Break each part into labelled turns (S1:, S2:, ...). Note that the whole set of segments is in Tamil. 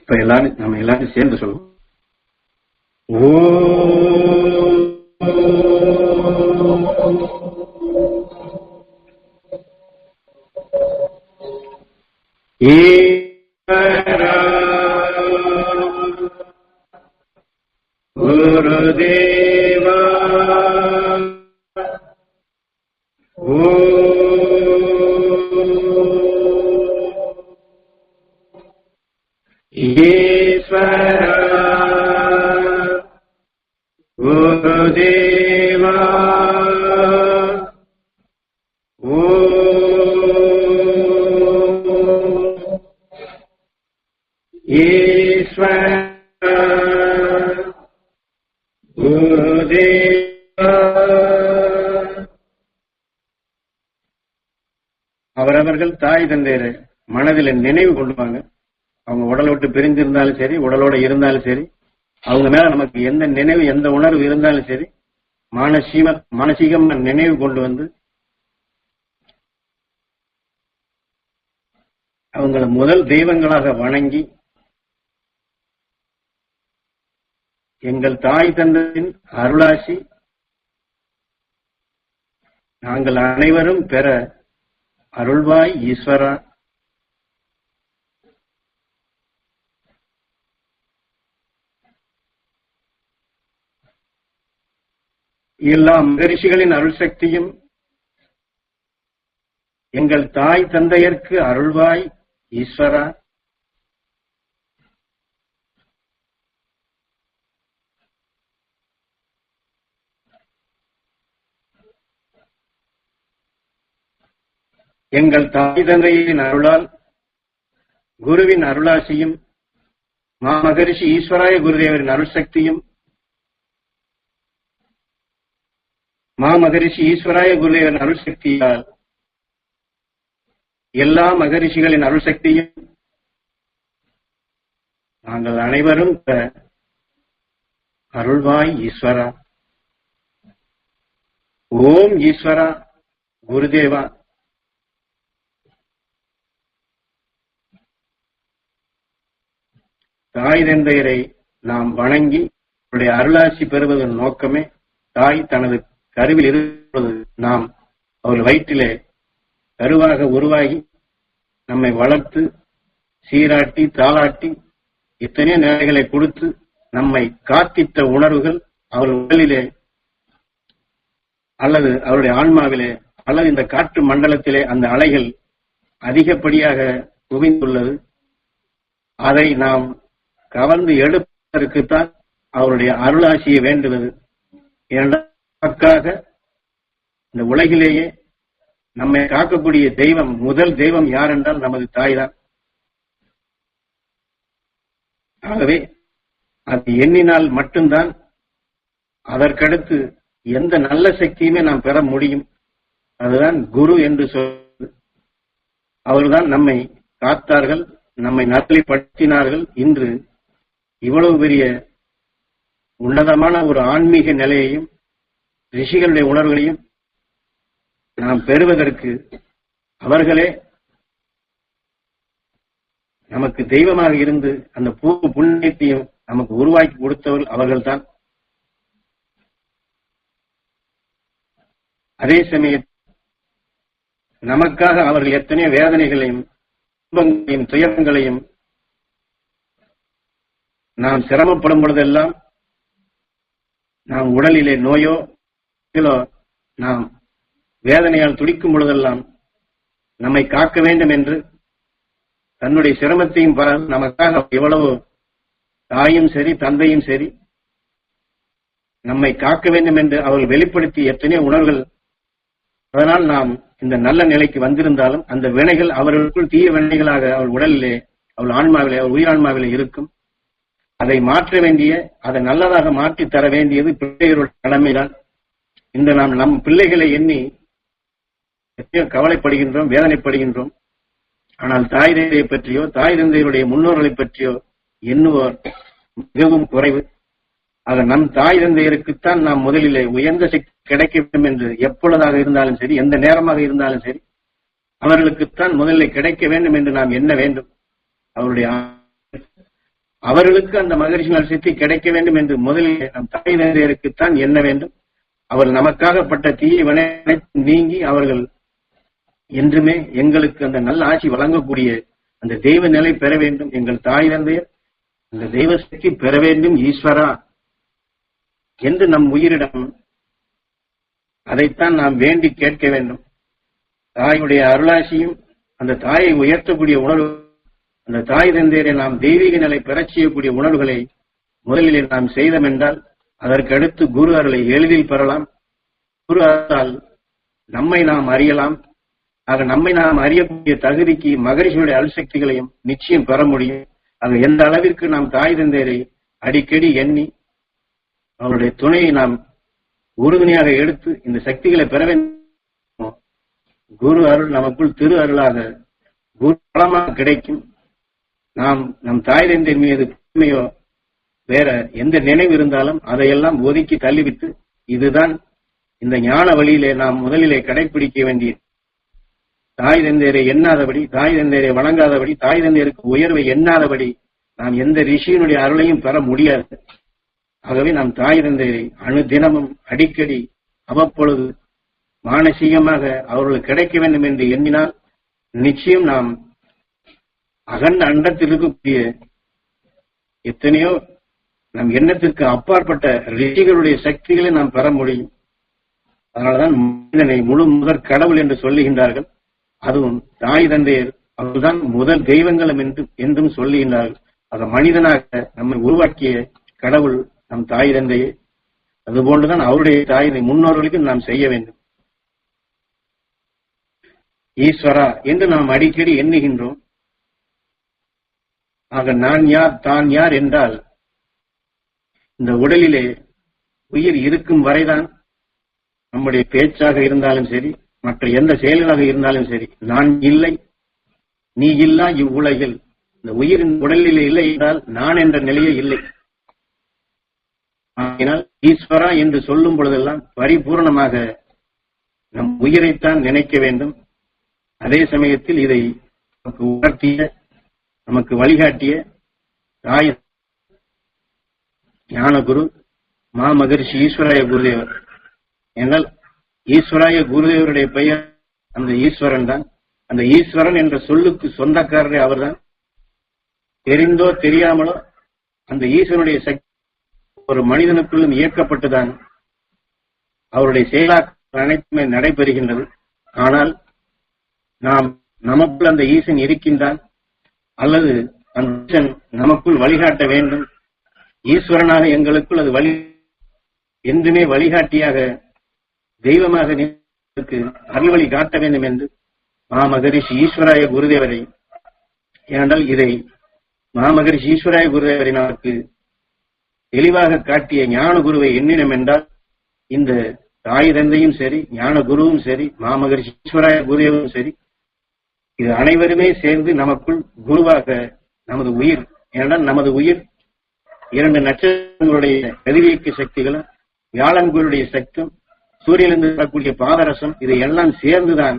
S1: இப்ப நம்ம எல்லாரும் சேர்ந்து சொல்லுவோம். குருதேவா ஈஸ்வர குருதேவா ஈஸ்வர குருதேவா. அவரவர்கள் தாய் தந்தையரை மனதில் நினைவு கொள்வாங்க. அவங்க உடலை விட்டு பிரிஞ்சிருந்தாலும் சரி, உடலோட இருந்தாலும் சரி, அவங்க மேல நமக்கு எந்த நினைவு எந்த உணர்வு இருந்தாலும் சரி, மானசீகமா நினைவு கொண்டு வந்து அவங்கள முதல் தெய்வங்களாக வணங்கி எங்கள் தாய் தந்தையின் அருளாசி நாங்கள் அனைவரும் பெற அருள்வாய் ஈஸ்வரா. எல்லா மகரிஷிகளின் அருள் சக்தியும் எங்கள் தாய் தந்தையர்க்கு அருள்வாய் ஈஸ்வரா. எங்கள் தாய் தந்தையின் அருளால் குருவின் அருளாசியும் மாமகரிஷி ஈஸ்வராய குருதேவரின் அருள் சக்தியும் மாமகரிஷி ஈஸ்வராய குருதேவரின் அருள் சக்தியால் எல்லா மகரிஷிகளின் அருள் சக்தியும் நாங்கள் அனைவரும் அருள்வாய் ஈஸ்வரா. ஓம் ஈஸ்வரா குருதேவா. தாய் தந்தையரை நாம் வணங்கி அவருடைய அருளாசி பெறுவதன் நோக்கமே தாய் தனது கருவில் இருப்பது நாம் அவள் வயிற்றிலே கருவாக உருவாகி நம்மை வளர்த்து சீராட்டி தாளாட்டி எத்தனையோ நிலைகளை கொடுத்து நம்மை காத்திட்ட உணர்வுகள் அவள் உடலிலே அல்லது அவருடைய ஆன்மாவிலே அல்லது இந்த காற்று மண்டலத்திலே அந்த அலைகள் அதிகப்படியாக குவிந்துள்ளது. அதை நாம் கவர்ந்து எடுப்பதற்குத்தான் அவருடைய அருளாசியை வேண்டுவது. எனக்காக இந்த உலகிலேயே நம்மை காக்கக்கூடிய தெய்வம், முதல் தெய்வம் யார் என்றால் நமது தாய் தான். ஆகவே அது எண்ணினால் மட்டும்தான் அதற்கடுத்து எந்த நல்ல சக்தியுமே நாம் பெற முடியும். அதுதான் குரு என்று சொல்வது. அவர்தான் நம்மை காத்தார்கள், நம்மை நல்வழிப்படுத்தினார்கள். இன்று இவ்வளவு பெரிய உன்னதமான ஒரு ஆன்மீக நிலையையும் ரிஷிகளுடைய உணர்வுகளையும் நாம் பெறுவதற்கு அவர்களே நமக்கு தெய்வமாக இருந்து அந்த புண்ணியத்தையும் நமக்கு உருவாக்கி கொடுத்தவர்கள் அவர்கள்தான். அதே சமயம் நமக்காக அவர்கள் எத்தனையோ வேதனைகளையும் துன்பங்களையும் துயரங்களையும் நாம் சிரமப்படும் பொழுதெல்லாம், நாம் உடலிலே நோயோ நாம் வேதனையால் துடிக்கும் பொழுதெல்லாம் நம்மை காக்க வேண்டும் என்று தன்னுடைய சிரமத்தையும் நமக்காக எவ்வளவு தாயும் சரி தந்தையும் சரி நம்மை காக்க வேண்டும் என்று அவர்கள் வெளிப்படுத்தி எத்தனையோ உணர்வுகள். அதனால் நாம் இந்த நல்ல நிலைக்கு வந்திருந்தாலும் அந்த வினைகள் அவர்களுக்குள் தீய வினைகளாக அவள் உடலிலே, அவள் ஆன்மாவிலே, அவள் உயிரான்மாவிலே இருக்கும். அதை மாற்ற வேண்டிய, அதை நல்லதாக மாற்றி தர வேண்டியது பிள்ளைகளுடைய கடமைதான். இந்த நாம் நம் பிள்ளைகளை எண்ணி எத்தனையோ கவலைப்படுகின்றோம், வேதனைப்படுகின்றோம். ஆனால் தாய் தந்தையை பற்றியோ தாய் தந்தையருடைய முன்னோர்களை பற்றியோ எண்ணுவோர் மிகவும் குறைவு. ஆக நம் தாய் தந்தையருக்குத்தான் நாம் முதலிலே உயர்ந்த சக்தி கிடைக்க வேண்டும் என்று எப்பொழுதாக இருந்தாலும் சரி, எந்த நேரமாக இருந்தாலும் சரி, அவர்களுக்குத்தான் முதலில் கிடைக்க வேண்டும் என்று நாம் எண்ண வேண்டும். அவருடைய அவர்களுக்கு அந்த மகரிஷினால் சக்தி கிடைக்க வேண்டும் என்று முதலில் நம் தாய் தந்தையருக்குத்தான் எண்ண வேண்டும். அவர்கள் நமக்காகப்பட்ட தீய வினை நீங்கி அவர்கள் என்றுமே எங்களுக்கு அந்த நல்ல ஆட்சி வழங்கக்கூடிய அந்த தெய்வ நிலை பெற வேண்டும். எங்கள் தாய் தந்தையர் அந்த தெய்வ சக்தி பெற வேண்டும் ஈஸ்வரா என்று நம் உயிரிடம் அதைத்தான் நாம் வேண்டி கேட்க வேண்டும். தாயுடைய அருளாசியும் அந்த தாயை உயர்த்தக்கூடிய உணர்வு, அந்த தாய் தந்தையரை நாம் தெய்வீக நிலை பெறச் செய்யக்கூடிய உணர்வுகளை முதலில் நாம் செய்தோம் என்றால் அதற்கடுத்து குரு அருளை எளிதில் பெறலாம். குரு அருளால் நம்மை நாம் அறியலாம். ஆக நம்மை நாம் அறியக்கூடிய தகுதிக்கு மகரிஷியுடைய அருள்சக்திகளையும் நிச்சயம் பெற முடியும். ஆக எந்த அளவிற்கு நாம் தாய் தந்தையரை அடிக்கடி எண்ணி அவருடைய துணையை நாம் உறுதுணையாக எடுத்து இந்த சக்திகளை பெற வேண்டும். குரு அருள் நமக்குள் திரு அருளாக குரு பலமாக கிடைக்கும். நாம் நம் தாய் தந்தையின் மீது பெருமையோ வேற எந்த நினைவு இருந்தாலும் அதையெல்லாம் ஒதுக்கி தள்ளிவிட்டு இதுதான் இந்த ஞான வழியிலே நாம் முதலிலே கடைபிடிக்க வேண்டிய தாய் தந்தையரை எண்ணாதபடி, தாய் தந்தையரை வணங்காதபடி, தாய் தந்தையருக்கு உயர்வை எண்ணாதபடி நாம் எந்த ரிஷியினுடைய அருளையும் பெற முடியாது. ஆகவே நாம் தாய் தந்தையரை அணுதினமும் அடிக்கடி அவ்வப்பொழுது மானசீகமாக அவர்களுக்கு கிடைக்க வேண்டும் என்று எண்ணினால் நிச்சயம் நாம் அகண்ட அண்டத்தில் இருக்கக்கூடிய எத்தனையோ நம் எண்ணத்திற்கு அப்பாற்பட்ட ரிஷிகளுடைய சக்திகளை நாம் பெற முடியும். அதனால்தான் மனிதனை முழு முதற் கடவுள் என்று சொல்லுகின்றார்கள். அதுவும் தாய் தந்தையர் அவர்கள்தான் முதல் தெய்வங்களும் என்றும் சொல்லுகின்றார்கள். ஆக மனிதனாக நம்மை உருவாக்கிய கடவுள் நம் தாய் தந்தையே. அதுபோன்றுதான் அவருடைய தாய் முன்னோர்களுக்கு நாம் செய்ய வேண்டும். ஈஸ்வரா என்று நாம் அடிக்கடி எண்ணுகின்றோம். ஆக நான் யார் தான் யார் என்றால் இந்த உடலிலே உயிர் இருக்கும் வரைதான் நம்முடைய பேச்சாக இருந்தாலும் சரி, மற்ற எந்த செயல்களாக இருந்தாலும் சரி, நான் இல்லை நீ இல்லா இவ்வுலகில் இந்த உயிரின் உடலிலே இல்லை என்றால் நான் என்ற நிலையே இல்லை. ஆனால் ஈஸ்வரா என்று சொல்லும் பொழுதெல்லாம் பரிபூர்ணமாக நம் உயிரைத்தான் நினைக்க வேண்டும். அதே சமயத்தில் இதை நமக்கு உணர்த்திய, நமக்கு வழிகாட்டிய தாய் ஞானகுரு மாமகரிஷி ஈஸ்வராய குருதேவர். என்றால் ஈஸ்வராய குருதேவருடைய பெயர் அந்த ஈஸ்வரன் தான். அந்த ஈஸ்வரன் என்ற சொல்லுக்கு சொந்தக்காரரே அவர்தான். தெரிந்தோ தெரியாமலோ அந்த ஈஸ்வரனுடைய சக்தி ஒரு மனிதனுக்குள்ளும் இயக்கப்பட்டுதான் அவருடைய செயலாக்கம் அனைத்துமே நடைபெறுகின்றது. ஆனால் நாம் நமக்குள் அந்த ஈசன் இருக்கின்றான் அல்லது அந்த ஈசன் நமக்குள் வழிகாட்ட வேண்டும். ஈஸ்வரனாக எங்களுக்குள் அது என்றுமே வழிகாட்டியாக தெய்வமாக அருள்வழி காட்ட வேண்டும் என்று மாமகரிஷி ஈஸ்வராய குருதேவரை, ஏனென்றால் இதை மாமகரிஷி ஈஸ்வராய குருதேவரை நமக்கு தெளிவாக காட்டிய ஞான குருவை எண்ணினம் என்றால் இந்த தாய் தந்தையும் சரி, ஞான குருவும் சரி, மாமகரிஷி ஈஸ்வராய குருதேவரும் சரி, இது அனைவருமே சேர்ந்து நமக்குள் குருவாக நமது உயிர், ஏனென்றால் நமது உயிர் 2 நட்சத்திரங்களுடைய கதிரியக்க சக்திகளும் வியாழன் குருடைய சக்தியும் சூரியனிலிருந்து வரக்கூடிய பாதரசம் இதையெல்லாம் சேர்ந்துதான்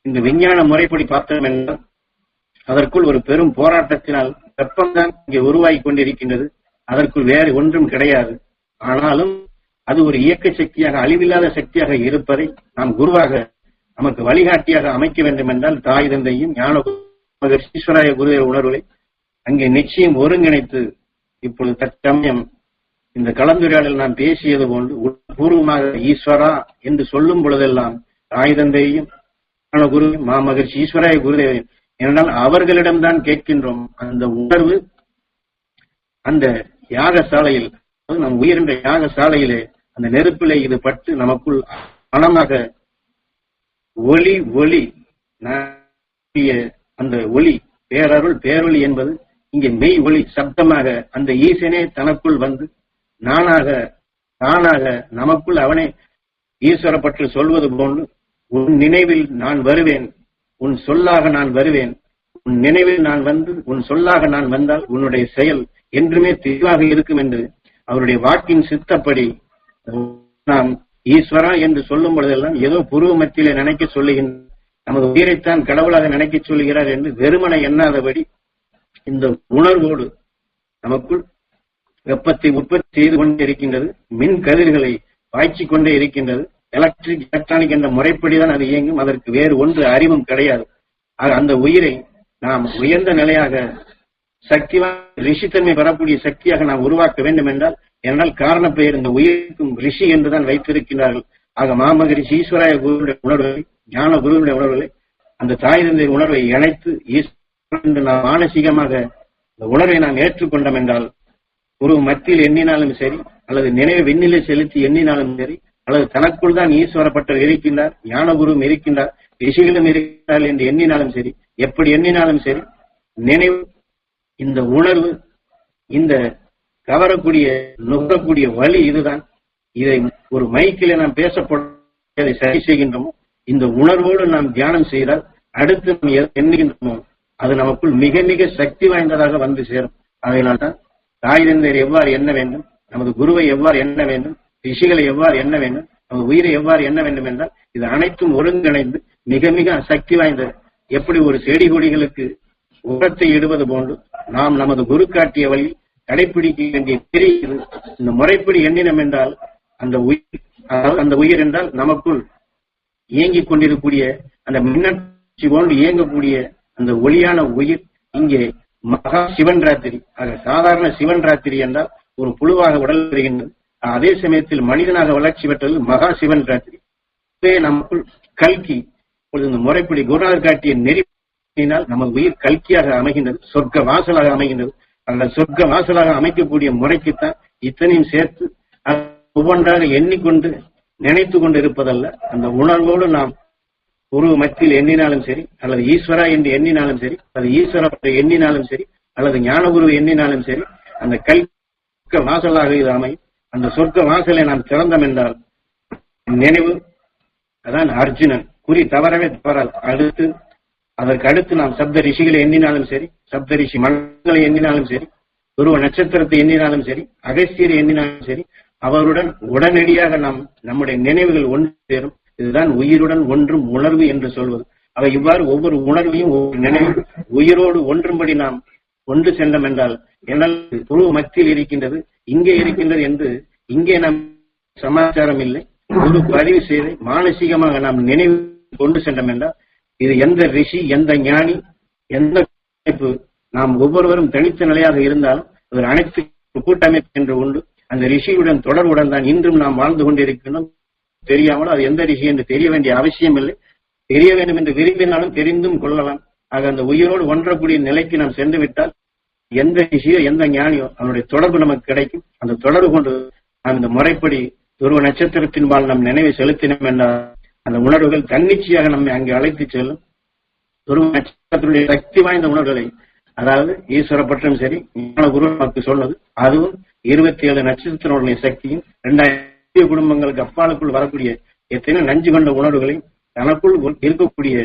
S1: இந்த விஞ்ஞான முறைப்படி பார்த்தோம் என்றால் அதற்குள் ஒரு பெரும் போராட்டத்தினால் வெப்பம்தான் இங்கே உருவாகி கொண்டிருக்கின்றது. அதற்குள் வேறு ஒன்றும் கிடையாது. ஆனாலும் அது ஒரு இயக்க சக்தியாக, அழிவில்லாத சக்தியாக இருப்பதை நாம் குருவாக நமக்கு வழிகாட்டியாக அமைக்க வேண்டும் என்றால் தாய் தந்தையும் ஞான ஈஸ்வராய குருதேவ உணர்வுகளை அங்கே நிச்சயம் ஒருங்கிணைத்து இப்பொழுது தற்சமயம் இந்த கலந்துரையாடல் நாம் பேசியது போன்று பூர்வமாக ஈஸ்வரா என்று சொல்லும் பொழுதெல்லாம் தாய் தந்தையும் குரு மாமகரிஷி ஈஸ்வராய குருதேவன் ஏனென்றால் அவர்களிடம்தான் கேட்கின்றோம். அந்த உணர்வு அந்த யாகசாலையில், நம் உயிரின்ற யாகசாலையிலே அந்த நெருப்பிலே இது பட்டு நமக்குள் மனமாக ஒளி ஒளி அந்த ஒளி பேரருள் பேரொளி என்பது இங்கே மெய் ஒளி சப்தமாக அந்த ஈசனே தனக்குள் வந்து நானாக தானாக நமக்குள் அவனே ஈஸ்வர பற்றி சொல்வது போன்று உன் நினைவில் நான் வருவேன், உன் சொல்லாக நான் வருவேன், உன் நினைவில் நான் வந்து உன் சொல்லாக நான் வந்தால் உன்னுடைய செயல் என்றுமே தெளிவாக இருக்கும் என்று அவருடைய வாக்கின் சித்தப்படி நாம் ஈஸ்வரா என்று சொல்லும் பொழுதெல்லாம் ஏதோ புருவ மத்தியிலே நினைக்க சொல்லுகின்ற நமது உயிரைத்தான் கடவுளாக நினைக்க சொல்லுகிறார் என்று வெறுமனை எண்ணாதபடி இந்த உணர்வோடு நமக்குள் வெப்பத்தை உற்பத்தி செய்து கொண்டே இருக்கின்றது. மின் கதிர்களை பாய்ச்சிக் கொண்டே இருக்கின்றது. எலக்ட்ரானிக் என்ற முறைப்படிதான் அது இயங்கும். அதற்கு வேறு ஒன்று அறிவும் கிடையாது. அந்த உயிரை நாம் உயர்ந்த நிலையாக சக்திவான ரிஷித்தன்மை பெறக்கூடிய சக்தியாக நாம் உருவாக்க வேண்டும் என்றால் காரண பெயர் இந்த உயிருக்கும் ரிஷி என்றுதான் வைத்திருக்கிறார்கள். ஆக மாமகரிஷி ஈஸ்வராய குருவுடைய உணர்வுகளை, ஞான குருவுடைய உணர்வுகளை, அந்த தாய் தந்தை உணர்வை இணைத்து ஈஸ்வரன் நாம் மானசீகமாக இந்த உணர்வை நாம் ஏற்றுக்கொண்டோம் என்றால், ஒரு மத்தியில் எண்ணினாலும் சரி, அல்லது நினைவு விண்ணிலை செலுத்தி எண்ணினாலும் சரி, அல்லது தனக்குள் தான் ஈஸ்வரப்பட்டர் இருக்கின்றார், ஞான குருவும் இருக்கின்றார், ரிஷிகளும் இருக்கிறார்கள் என்று எண்ணினாலும் சரி, எப்படி எண்ணினாலும் சரி, நினைவு, இந்த உணர்வு, இந்த கவரக்கூடிய நுகரக்கூடிய வழி இதுதான். இதை ஒரு மைக்கிலே நாம் பேசப்பட சரி செய்கின்றோமோ, இந்த உணர்வோடு நாம் தியானம் செய்தால் அடுத்து நாம் எண்ணுகின்றோமோ அது நமக்குள் மிக மிக சக்தி வாய்ந்ததாக வந்து சேரும். அதனால்தான் தாய் தந்தையர் எவ்வாறு எண்ண வேண்டும், நமது குருவை எவ்வாறு எண்ண வேண்டும், ரிஷிகளை எவ்வாறு எண்ண வேண்டும், நமது உயிரை எவ்வாறு எண்ண வேண்டும் என்றால் இது அனைத்தும் ஒருங்கிணைந்து மிக மிக சக்தி வாய்ந்த, எப்படி ஒரு செடி கொடிகளுக்கு உரத்தை இடுவது போன்று நாம் நமது குரு காட்டிய வழி கடைபிடிக்க வேண்டிய தெரிகிறது. இந்த முறைப்படி எண்ணினம் என்றால் அந்த உயிர், அதாவது அந்த உயிர் என்றால் நமக்குள் இயங்கிக் கொண்டிருக்கக்கூடிய அந்த மின்னட்சி போன்று இயங்கக்கூடிய அந்த ஒளியான உயிர் இங்கே மகா சிவன் ராத்திரி. ஆக சாதாரண சிவன் ராத்திரி என்றால் ஒரு புழுவாக உடல் பெறுகின்றது. அதே சமயத்தில் மனிதனாக வளர்ச்சி பெற்றது மகா சிவன் ராத்திரி. நமக்குள் கல்கி இந்த முறைப்படி குருநாதர் காட்டிய நெறியினால் நமது உயிர் கல்கியாக அமைகின்றது, சொர்க்க வாசலாக அமைகின்றது. அந்த சொர்க்க வாசலாக அமைக்கக்கூடிய முறைக்குத்தான் இத்தனையும் சேர்த்து ஒவ்வொன்றாக எண்ணிக்கொண்டு நினைத்து கொண்டு இருப்பதல்ல. அந்த உணர்வோடு நாம் குரு மத்தியில் எண்ணினாலும் சரி, அல்லது ஈஸ்வரா என்று எண்ணினாலும் சரி, அல்லது ஈஸ்வர எண்ணினாலும் சரி, அல்லது ஞானகுரு எண்ணினாலும் சரி, அந்த சொர்க்க வாசலாக இது அமையும். அந்த சொர்க்க வாசலை நாம் திறந்தோம் என்றால் நினைவு, அதான் அர்ஜுனன் குறி தவறவே தவறால் அடுத்து அதற்கு அடுத்து நாம் சப்த ரிஷிகளை எண்ணினாலும் சரி, சப்த ரிஷி மண்டலங்களை எண்ணினாலும் சரி, துருவ நட்சத்திரத்தை எண்ணினாலும் சரி, அகஸ்தியரை எண்ணினாலும் சரி, அவருடன் உடனடியாக நாம் நம்முடைய நினைவுகள் ஒன்று சேரும். இதுதான் உயிருடன் ஒன்றும் உணர்வு என்று சொல்வது. அவை இவ்வாறு ஒவ்வொரு உணர்வையும் ஒவ்வொரு நினைவும் உயிரோடு ஒன்றும்படி நாம் ஒன்று சென்றோம் என்றால், என்னால் துருவ மத்தியில் இருக்கின்றது, இங்கே இருக்கின்றது என்று இங்கே நாம் சமாச்சாரம் இல்லை, ஒரு பதிவு செய்து மானசீகமாக நாம் நினைவு கொண்டு சென்றோம் என்றால், இது எந்த ரிஷி, எந்த ஞானி, எந்த நாம் ஒவ்வொருவரும் தனித்த நிலையாக இருந்தாலும் ஒரு அனைத்து கூட்டமைப்பு என்று உண்டு. அந்த ரிஷியுடன் தொடர்புடன் தான் இன்றும் நாம் வாழ்ந்து கொண்டிருக்கின்றோம். தெரியாமல் அது எந்த ரிஷி என்று தெரிய வேண்டிய அவசியம் இல்லை. தெரிய வேண்டும் என்று விரும்பினாலும் தெரிந்தும் கொள்ளலாம். ஆக அந்த உயிரோடு ஒன்றக்கூடிய நிலைக்கு நாம் சென்று விட்டால் எந்த ரிஷியோ எந்த ஞானியோ அவனுடைய தொடர்பு நமக்கு கிடைக்கும். அந்த தொடர்பு கொண்டு நாம் இந்த முறைப்படி துருவ நட்சத்திரத்தின்பால் நம் நினைவை செலுத்தினோம் என்றால் அந்த உணர்வுகள் தன்னிச்சையாக நம்மை அங்கே அழைத்து செல்லும். துருவ நட்சத்திரத்தினுடைய சக்தி வாய்ந்த உணர்வுகளை, அதாவது ஈஸ்வர பற்றும் சரி, ஞான குரு நமக்கு சொன்னது, அதுவும் 27 நட்சத்திரங்களுடைய சக்தியும் 2000 குடும்பங்களுக்கு அப்பாலுக்குள் வரக்கூடிய எத்தனை நஞ்சு கொண்ட உணர்வுகளை தனக்குள் இருக்கக்கூடிய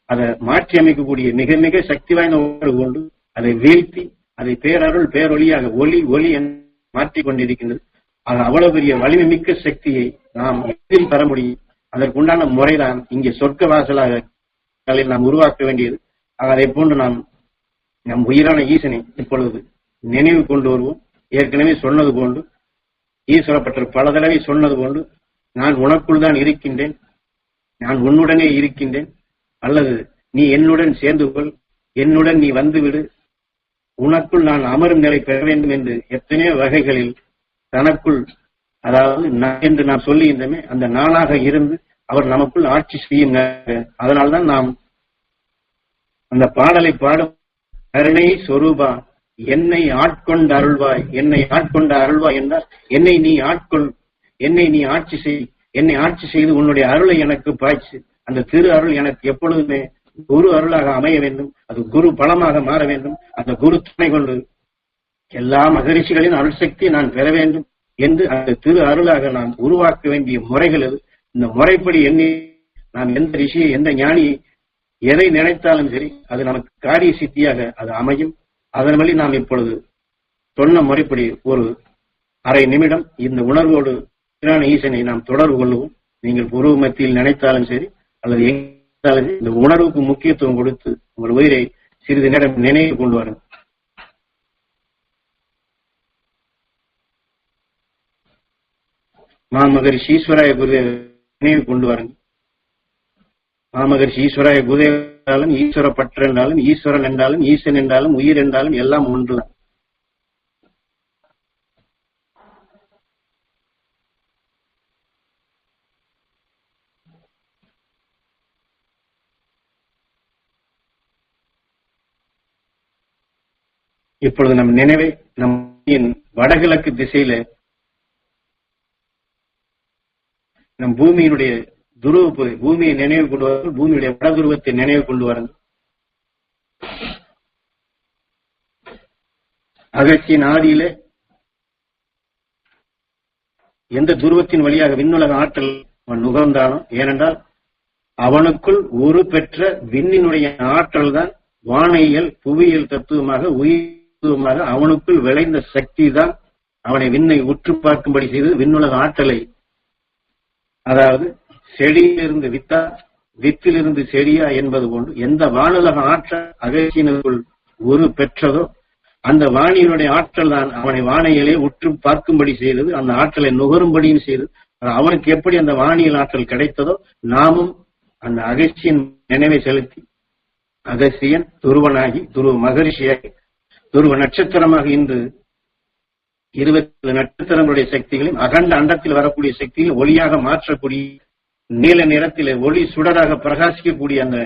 S1: அதை மாற்றி அமைக்கக்கூடிய மிக மிக சக்தி வாய்ந்த உணர்வு கொண்டு அதை வீழ்த்தி அதை பேரருள் பேரொழியாக ஒளி ஒளி என்று மாற்றிக் கொண்டிருக்கின்றது. அது அவ்வளவு பெரிய வலிமை மிக்க சக்தியை நாம் எதில் பெற முடியும். அதற்குண்டான முறைதான் இங்கே சொர்க்க வாசலாக நாம் உருவாக்க வேண்டியது. அதை போன்று நாம் நம் உயிரான ஈசனை இப்பொழுது நினைவு கொண்டு வருவோம். ஏற்கனவே சொன்னது போன்று, ஈஸ்வரப்பட்டர் பல தடவை சொன்னது போன்று, நான் உனக்குள் தான் இருக்கின்றேன், நான் உன்னுடனே இருக்கின்றேன், அல்லது நீ என்னுடன் சேர்ந்து கொள், என்னுடன் நீ வந்துவிடு, உனக்குள் நான் அமரும் நிலை பெற வேண்டும் என்று எத்தனையோ வகைகளில் தனக்குள், அதாவது நான் என்று நாம் சொல்லுகின்றமே, அந்த நானாக இருந்து அவர் நமக்குள் ஆட்சி செய்யும். அதனால்தான் நாம் அந்த பாடலை பாடும், கருணை சொரூபா என்னை ஆட்கொண்ட அருள்வாய், என்னை ஆட்கொண்ட அருள்வாய் என்றால் என்னை நீ ஆட்கொள், என்னை நீ ஆட்சி செய், என்னை ஆட்சி செய்து உன்னுடைய அருளை எனக்கு பாய்ச்சு. அந்த திரு அருள் எனக்கு எப்பொழுதுமே குரு அருளாக அமைய வேண்டும், அது குரு பலமாக மாற வேண்டும். அந்த குரு துணை கொண்டு எல்லா மகரிஷிகளின் அருள் சக்தி நான் பெற வேண்டும் என்று அந்த திரு அருளாக நாம் உருவாக்க வேண்டிய முறைகள் அது. இந்த முறைப்படி எண்ணி நாம் எந்த ரிஷியை எந்த ஞானியை எதை நினைத்தாலும் சரி அது நமக்கு காரிய சித்தியாக அது அமையும். அதன் வழி நாம் இப்பொழுது சொன்ன முறைப்படி ஒரு அரை நிமிடம் இந்த உணர்வோடு ஈசனை நாம் தொடர்பு கொள்ளுவோம். நீங்கள் உருவ மத்தியில் நினைத்தாலும் சரி அல்லது எங்காலும் இந்த உணர்வுக்கு முக்கியத்துவம் கொடுத்து உங்கள் உயிரை சிறிது நேரம் நினைவு கொண்டு வரும். மாமகரிஷி ஈஸ்வராய குருதேவர் நினைவு கொண்டு வாருங்கள். மாமகரிஷி ஈஸ்வராய குருதேவர் என்றாலும், ஈஸ்வர பற்று என்றாலும், ஈஸ்வரன் என்றாலும், ஈசன் என்றாலும், உயிர் என்றாலும் எல்லாம் ஒன்றுதான். இப்பொழுது நம் நினைவை நம் வடகிழக்கு திசையில நம் பூமியினுடைய பூமியை நினைவு கொண்டு வாருங்கள். பூமியுடைய வடதுருவத்தை நினைவு கொண்டு வாருங்கள். அகத்தியின் ஆதியிலே எந்த துருவத்தின் வழியாக விண்ணுலக ஆற்றல் அவன் நுகர்ந்தானோ, ஏனென்றால் அவனுக்குள் ஒரு பெற்ற விண்ணினுடைய ஆற்றல் தான் வானியல் புவியியல் தத்துவமாக உயிர் தத்துவமாக அவனுக்குள் விளைந்த சக்தி தான் அவனை விண்ணை உற்று பார்க்கும்படி செய்து விண்ணுலக ஆற்றலை, அதாவது செடியிலிருந்து வித்தா வித்திலிருந்து செடியா என்பது போன்று எந்த வானுலக ஆற்றல் அகத்தியினுக்குள் ஒரு பெற்றதோ அந்த வாணியினுடைய ஆற்றல் தான் அவனை வானையிலே உற்று பார்க்கும்படி செய்தது, அந்த ஆற்றலை நுகரும்படியும் செய்தது. அவனுக்கு எப்படி அந்த வானியல் ஆற்றல் கிடைத்ததோ நாமும் அந்த அகசியின் நினைவை செலுத்தி அகசியன் துருவனாகி துருவ மகரிஷியாகி துருவ நட்சத்திரமாக இன்று 27 நட்சத்திரங்களுடைய சக்திகளையும் அகண்ட அண்டத்தில் வரக்கூடிய சக்திகளை ஒளியாக மாற்றக்கூடிய நீல நிறத்திலே ஒளி சுடராக பிரகாசிக்கக்கூடிய அந்த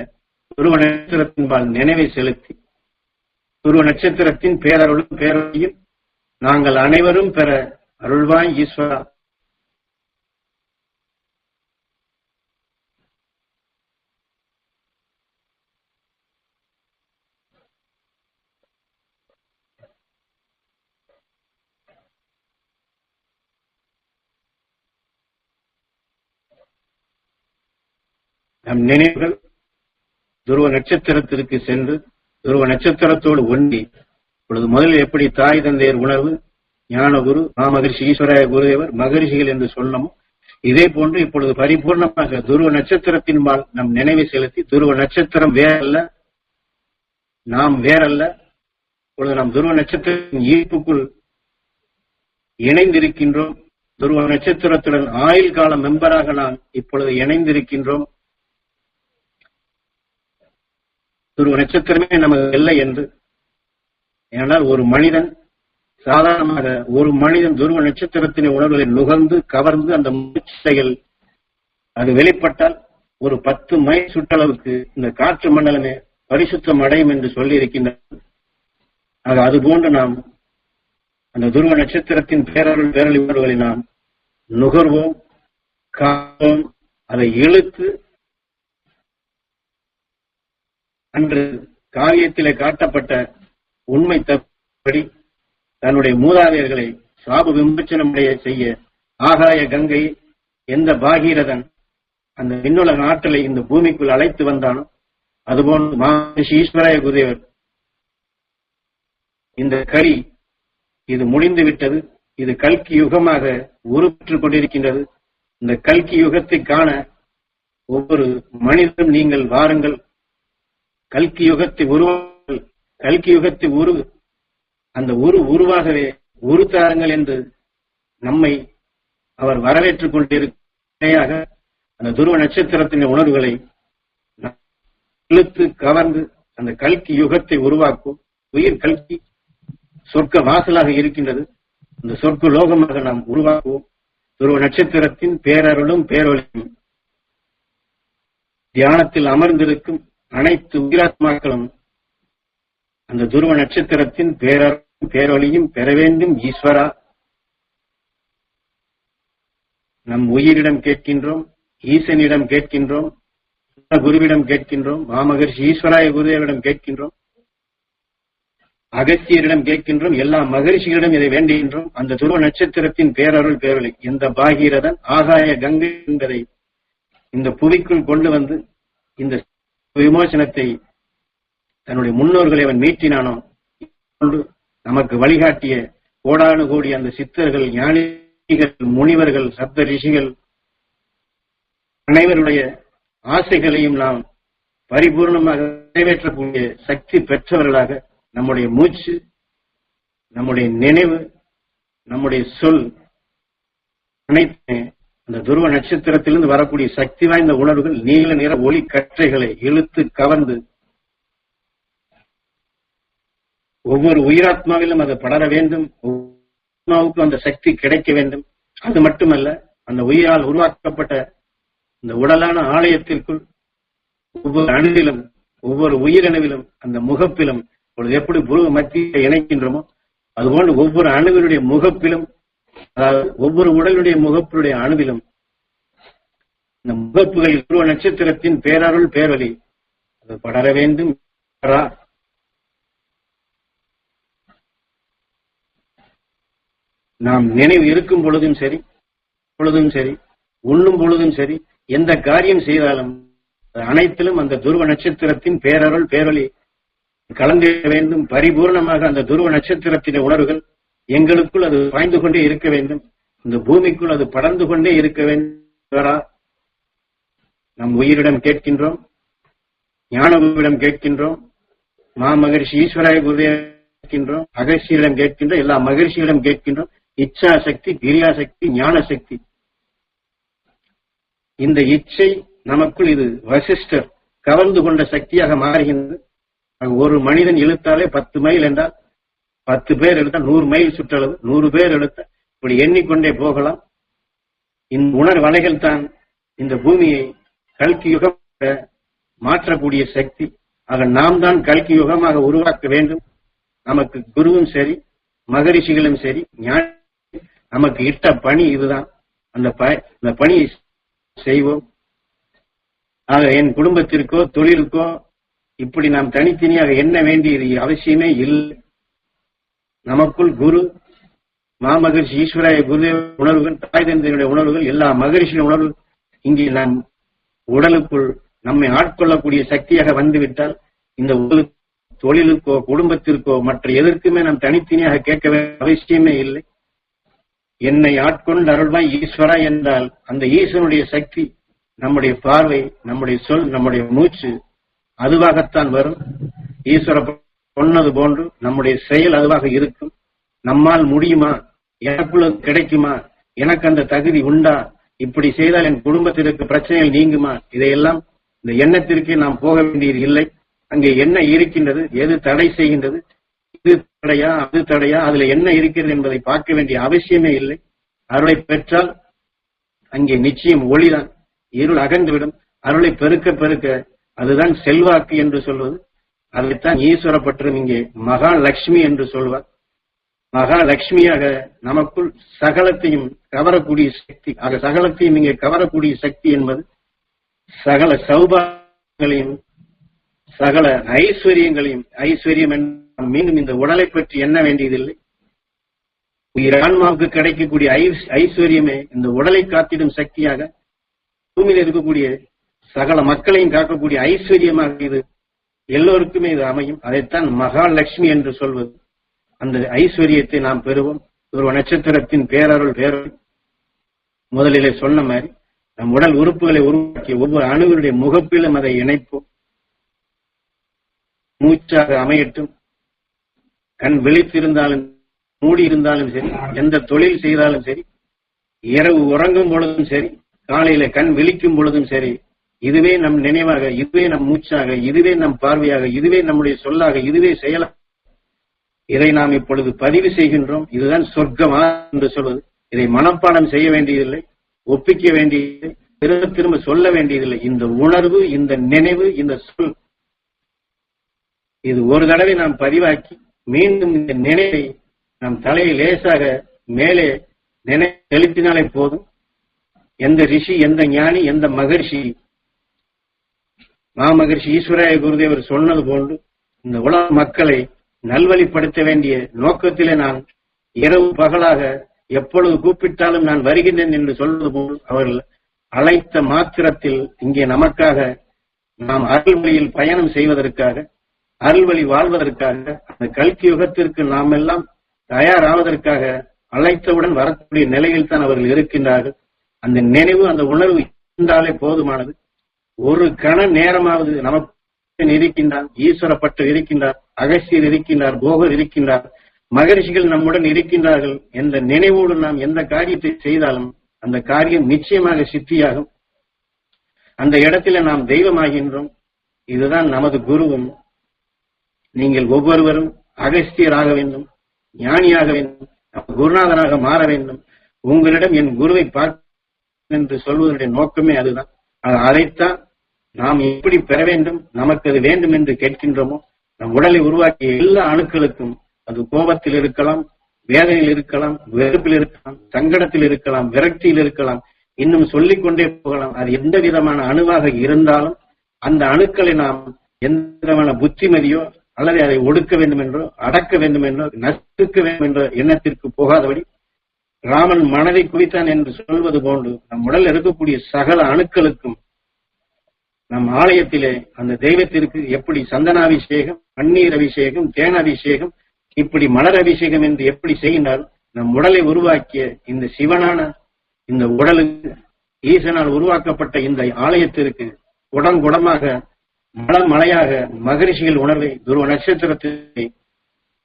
S1: துருவ நட்சத்திரத்தின்பால் நினைவை செலுத்தி துருவ நட்சத்திரத்தின் பேரருளும் பேரொழியும் நாங்கள் அனைவரும் பெற அருள்வாய் ஈஸ்வரா. நம் நினைவுகள் துருவ நட்சத்திரத்திற்கு சென்று துருவ நட்சத்திரத்தோடு ஒன்றி இப்பொழுது முதலில் எப்படி தாய் தந்தையர் உணர்வு ஞானகுரு மாமகரிஷி ஈஸ்வராய குருதேவர் மகரிஷிகள் என்று சொல்லணும், இதே போன்று இப்பொழுது பரிபூர்ணமாக துருவ நட்சத்திரத்தின்பால் நம் நினைவை செலுத்தி துருவ நட்சத்திரம் வேறல்ல, நாம் வேறல்ல. இப்பொழுது நாம் துருவ நட்சத்திரத்தின் ஈர்ப்புக்குள் இணைந்திருக்கின்றோம். துருவ நட்சத்திரத்துடன் ஆயுள் கால மெம்பராக நாம் இப்பொழுது இணைந்திருக்கின்றோம். துருவ நட்சத்திரமே நமக்கு இல்லை என்று, ஏனால் ஒரு மனிதன் சாதாரணமாக ஒரு மனிதன் துருவ நட்சத்திரத்தின் உணர்வுகளை நுகர்ந்து கவர்ந்து அந்த முயற்சிகள் அது வெளிப்பட்டால் ஒரு 10 மைல் சுற்றளவுக்கு இந்த காற்று மண்டலமே பரிசுத்தம் அடையும் என்று சொல்லி இருக்கின்றது. அதுபோன்று நாம் அந்த துருவ நட்சத்திரத்தின் பேரருள் பேரொளி உணர்வுகளை நாம் நுகர்வோம், காப்போம், அதை இழுத்து அன்று காவியத்திலே காட்டப்பட்ட உண்மை தப்படி தன்னுடைய மூதாதையர்களை சாப விமோச்சனமுடைய செய்ய ஆகாய கங்கை எந்த பாகீரதன் அந்த விண்ணுலக ஆற்றலை இந்த பூமிக்குள் அழைத்து வந்தானோ அதுபோன்று மகரிஷி ஈஸ்வராய குருதேவர் இந்த கரி இது முடிந்து விட்டது, இது கல்கி யுகமாக உருப்பெற்றுக் கொண்டிருக்கின்றது. இந்த கல்கி யுகத்தை காண ஒவ்வொரு மனிதனும் நீங்கள் வாருங்கள், கல்கி யுகத்தை உருவாங்கள், கல்கி யுகத்தை அந்த உருவாகவே உருத்தாருங்கள் என்று நம்மை அவர் வரவேற்றுக் கொண்டிருக்கையாக அந்த துருவ நட்சத்திரத்தின் உணர்வுகளை இழுத்து கவர்ந்து அந்த கல்கி யுகத்தை உருவாக்கும். உயிர் கல்கி சொர்க்க வாசலாக இருக்கின்றது, அந்த சொர்க்க லோகமாக நாம் உருவாக்குவோம். துருவ நட்சத்திரத்தின் பேரருளும் பேரொழியும் தியானத்தில் அமர்ந்திருக்கும் அனைத்து உயிராத்மாக்களும் அந்த துருவ நட்சத்திரத்தின் பேரருளும் பேரொழியும் பெற வேண்டும் ஈஸ்வரா. நம் உயிரிடம் கேட்கின்றோம், ஈசனிடம் கேட்கின்றோம், குருவிடம் கேட்கின்றோம், மாமகரிஷி ஈஸ்வராய குருதேவரிடம் கேட்கின்றோம், அகத்தியரிடம் கேட்கின்றோம், எல்லா மகரிஷிகளிடம் இதை வேண்டுகின்றோம். அந்த துருவ நட்சத்திரத்தின் பேரருள் பேரொளி எந்த பாகீரதன் ஆகாய கங்கை என்பதை இந்த புவிக்குள் கொண்டு வந்து இந்த விமோசனத்தை தன்னுடைய முன்னோர்களை அவன் மீட்டினானோ நமக்கு வழிகாட்டிய கோடானு கோடி அந்த சித்தர்கள், ஞானிகள், முனிவர்கள், சப்த ரிஷிகள் அனைவருடைய ஆசைகளையும் நாம் பரிபூர்ணமாக நிறைவேற்றக்கூடிய சக்தி பெற்றவர்களாக நம்முடைய மூச்சு, நம்முடைய நினைவு, நம்முடைய சொல் அனைத்து அந்த துருவ நட்சத்திரத்திலிருந்து வரக்கூடிய சக்தி வாய்ந்த உணர்வுகள் நீல நிற ஒளி கற்றைகளை இழுத்து கவர்ந்து ஒவ்வொரு உயிராத்மாவிலும் அது படர வேண்டும். ஆத்மாவுக்கும் அந்த சக்தி கிடைக்க வேண்டும். அது மட்டுமல்ல, அந்த உயிரால் உருவாக்கப்பட்ட இந்த உடலான ஆலயத்திற்குள் ஒவ்வொரு அணுவிலும் ஒவ்வொரு உயிரணுவிலும் அந்த முகப்பிலும் எப்படி புருவ மத்தியை இணைக்கின்றோமோ அதுபோன்று ஒவ்வொரு அணுவினுடைய முகப்பிலும், அதாவது ஒவ்வொரு உடலுடைய முகப்பினுடைய அணுவிலும் இந்த முகப்புகளில் துருவ நட்சத்திரத்தின் பேரருள் பேரொலி அது படர வேண்டும். நாம் நினைவு இருக்கும் பொழுதும் சரி, உண்ணும் பொழுதும் சரி, எந்த காரியம் செய்தாலும் அனைத்திலும் அந்த துருவ நட்சத்திரத்தின் பேரருள் பேரொலி கலந்திட வேண்டும். பரிபூர்ணமாக அந்த துருவ நட்சத்திரத்தின் உணர்வுகள் எங்களுக்குள் அது பாய்ந்து கொண்டே இருக்க வேண்டும். இந்த பூமிக்குள் அது படர்ந்து கொண்டே இருக்க வேண்டும். நம் உயிரிடம் கேட்கின்றோம், ஞானகுருவிடம் கேட்கின்றோம், மாமகரிஷி ஈஸ்வராய குருவிடம் கேட்கின்றோம், அகஸ்தியரிடம் கேட்கின்றோம், எல்லா மகிழ்ச்சியிடம் கேட்கின்றோம். இச்சா சக்தி, கிரியாசக்தி, ஞான சக்தி. இந்த இச்சை நமக்குள் இது வசிஷ்டர் கவர்ந்து கொண்ட சக்தியாக மாறுகின்றது. ஒரு மனிதன் இழுத்தாலே 10 மைல் என்றால் 10 பேர் எடுத்தால் 100 மைல் சுற்றளவு, 100 பேர் எடுத்த இப்படி எண்ணிக்கொண்டே போகலாம். இந்த உணர்வலைகள் தான் இந்த பூமியை கல்கி யுகம் மாற்றக்கூடிய சக்தி. ஆக நாம் தான் கல்கி யுகமாக உருவாக்க வேண்டும். நமக்கு குருவும் சரி, மகரிஷிகளும் சரி, நமக்கு இட்ட பணி இதுதான். அந்த பணியை செய்வோம். ஆக என் குடும்பத்திற்கோ தொழிலுக்கோ இப்படி நாம் தனித்தனியாக எண்ண வேண்டியது அவசியமே இல்லை. நமக்குள் குரு, மாமகரிஷி ஈஸ்வராய குருதேவ உணர்வுகள், தாய் தந்தையினுடைய உணர்வுகள், எல்லா மகரிஷியின் உணர்வுகள் இங்கே நாம் உடலுக்குள் நம்மை ஆட்கொள்ளக்கூடிய சக்தியாக வந்துவிட்டால் இந்த உடலுக்கு, தொழிலுக்கோ குடும்பத்திற்கோ மற்ற எதற்குமே நாம் தனித்தனியாக கேட்க வேண்டிய அவசியமே இல்லை. என்னை ஆட்கொண்டு அருள்வாய் ஈஸ்வரா என்றால் அந்த ஈஸ்வரனுடைய சக்தி நம்முடைய பார்வை, நம்முடைய சொல், நம்முடைய மூச்சு அதுவாகத்தான் வரும். ஈஸ்வர சொன்னது போன்று நம்முடைய செயல் அதுவாக இருக்கும். நம்மால் முடியுமா, எனக்குள்ள கிடைக்குமா, எனக்கு அந்த தகுதி உண்டா, இப்படி செய்தால் என் குடும்பத்திற்கு பிரச்சனைகள் நீங்குமா, இதையெல்லாம் இந்த எண்ணத்திற்கு நாம் போக வேண்டியது இல்லை. அங்கே என்ன இருக்கின்றது, எது தடை செய்கின்றது, இது தடையா அது தடையா, அதுல என்ன இருக்கிறது என்பதை பார்க்க வேண்டிய அவசியமே இல்லை. அருளை பெற்றால் அங்கே நிச்சயம் ஒளிதான், இருள் அகன்றுவிடும். அருளை பெருக்க பெருக்க அதுதான் செல்வாக்கு என்று சொல்வது. அதைத்தான் ஈஸ்வரப்பற்றும் இங்கே மகாலட்சுமி என்று சொல்வார். மகாலட்சுமியாக நமக்குள் சகலத்தையும் கவரக்கூடிய சக்தி. ஆக சகலத்தையும் இங்கே கவரக்கூடிய சக்தி என்பது சகல சௌபாகங்களையும் சகல ஐஸ்வர்யங்களையும், ஐஸ்வர்யம் மீண்டும் இந்த உடலை பற்றி எண்ண வேண்டியதில்லை. உயிரான்மாவுக்கு கிடைக்கக்கூடிய ஐஸ்வர்யமே இந்த உடலை காத்திடும் சக்தியாக, பூமியில் இருக்கக்கூடிய சகல மக்களையும் காக்கக்கூடிய ஐஸ்வர்யமாக இது எல்லோருக்குமே இது அமையும். அதைத்தான் மகாலட்சுமி என்று சொல்வது. அந்த ஐஸ்வர்யத்தை நாம் பெறுவோம். ஒரு நட்சத்திரத்தின் பேரருள் பேரருள் முதலிலே சொன்ன மாதிரி நம் உடல் உறுப்புகளை உருவாக்கி ஒவ்வொரு அணுவினுடைய முகப்பிலும் அதை இணைப்போம். மூச்சாக அமையட்டும். கண் விழித்திருந்தாலும் மூடி இருந்தாலும் சரி, எந்த தொழில் செய்தாலும் சரி, இரவு உறங்கும் பொழுதும் சரி, காலையில கண் விழிக்கும் பொழுதும் சரி, இதுவே நம் நினைவாக, இதுவே நம் மூச்சாக, இதுவே நம் பார்வையாக, இதுவே நம்முடைய சொல்லாக, இதுவே செயலாக, இதை நாம் இப்பொழுது பதிவு செய்கின்றோம். இதுதான் சொர்க்கமா என்று சொல்வது. இதை மனப்பாடம் செய்ய வேண்டியதில்லை, ஒப்பிக்க வேண்டியதில்லை, திரும்ப திரும்ப சொல்ல வேண்டியதில்லை. இந்த உணர்வு, இந்த நினைவு, இந்த சொல், இது ஒரு தடவை நாம் பதிவாக்கி மீண்டும் இந்த நினைவை நம் தலையை லேசாக மேலே நினை செலுத்தினாலே போதும். எந்த ரிஷி, எந்த ஞானி, எந்த மகர்ஷி, மாமகர்ஷி ஈஸ்வராய குருதேவர் சொன்னது போன்று இந்த உலக மக்களை நல்வழிப்படுத்த வேண்டிய நோக்கத்திலே நான் இரவு பகலாக எப்பொழுது கூப்பிட்டாலும் நான் வருகின்றேன் என்று சொல்வது போல் அவர்கள் அழைத்த மாத்திரத்தில் இங்கே நமக்காக நாம் அருள்வழியில் பயணம் செய்வதற்காக, அருள்வழி வாழ்வதற்காக, அந்த கல்கி யுகத்திற்கு நாம் எல்லாம் தயாராவதற்காக அழைத்தவுடன் வரக்கூடிய நிலையில் தான் அவர்கள் இருக்கின்றார்கள். அந்த நினைவு, அந்த உணர்வு இருந்தாலே போதுமானது. ஒரு கண நேரமாவது நமக்கு இருக்கின்றார், ஈஸ்வரப்பட்டு இருக்கின்றார், அகஸ்தியர் இருக்கின்றார், போகர் இருக்கின்றார், மகரிஷிகள் நம்முடன் இருக்கின்றார்கள் என்ற நினைவோடு நாம் எந்த காரியத்தை செய்தாலும் அந்த காரியம் நிச்சயமாக சித்தியாகும். அந்த இடத்துல நாம் தெய்வமாகின்றோம். இதுதான் நமது குருவும். நீங்கள் ஒவ்வொருவரும் அகஸ்தியராக வேண்டும், ஞானியாக வேண்டும், குருநாதனாக மாற வேண்டும். உங்களிடம் என் குருவை பார்க்க என்று சொல்வதனுடைய நோக்கமே அதுதான். அதைத்தான் நாம் எப்படி பெற வேண்டும், நமக்கு அது வேண்டும் என்று கேட்கின்றோமோ, நம் உடலை உருவாக்கிய எல்லா அணுக்களுக்கும், அது கோபத்தில் இருக்கலாம், வேதனையில் இருக்கலாம், வெறுப்பில் இருக்கலாம், சங்கடத்தில் இருக்கலாம், விரக்தியில் இருக்கலாம், இன்னும் சொல்லிக்கொண்டே போகலாம். அது எந்த விதமான அணுவாக இருந்தாலும் அந்த அணுக்களை நாம் எந்த விதமான புத்திமதியோ அல்லது அதை ஒடுக்க வேண்டும் என்றோ, அடக்க வேண்டும் என்றோ, நசுக்க வேண்டும் என்ற எண்ணத்திற்கு போகாதபடி ராமன் மனதை குவித்தான் என்று சொல்வது போன்று நம் உடல் இருக்கக்கூடிய சகல அணுக்களுக்கும் நம் ஆலயத்திலே அந்த தெய்வத்திற்கு எப்படி சந்தனாபிஷேகம், பன்னீர் அபிஷேகம், தேனாபிஷேகம், இப்படி மலர் அபிஷேகம் என்று எப்படி செய்கின்றால், நம் உடலை உருவாக்கிய இந்த சிவனான இந்த உடலுக்கு, ஈசனால் உருவாக்கப்பட்ட இந்த ஆலயத்திற்கு குடங்குடமாக மலையாக மகரிஷிகள் உணர்வை, துருவ நட்சத்திரத்தை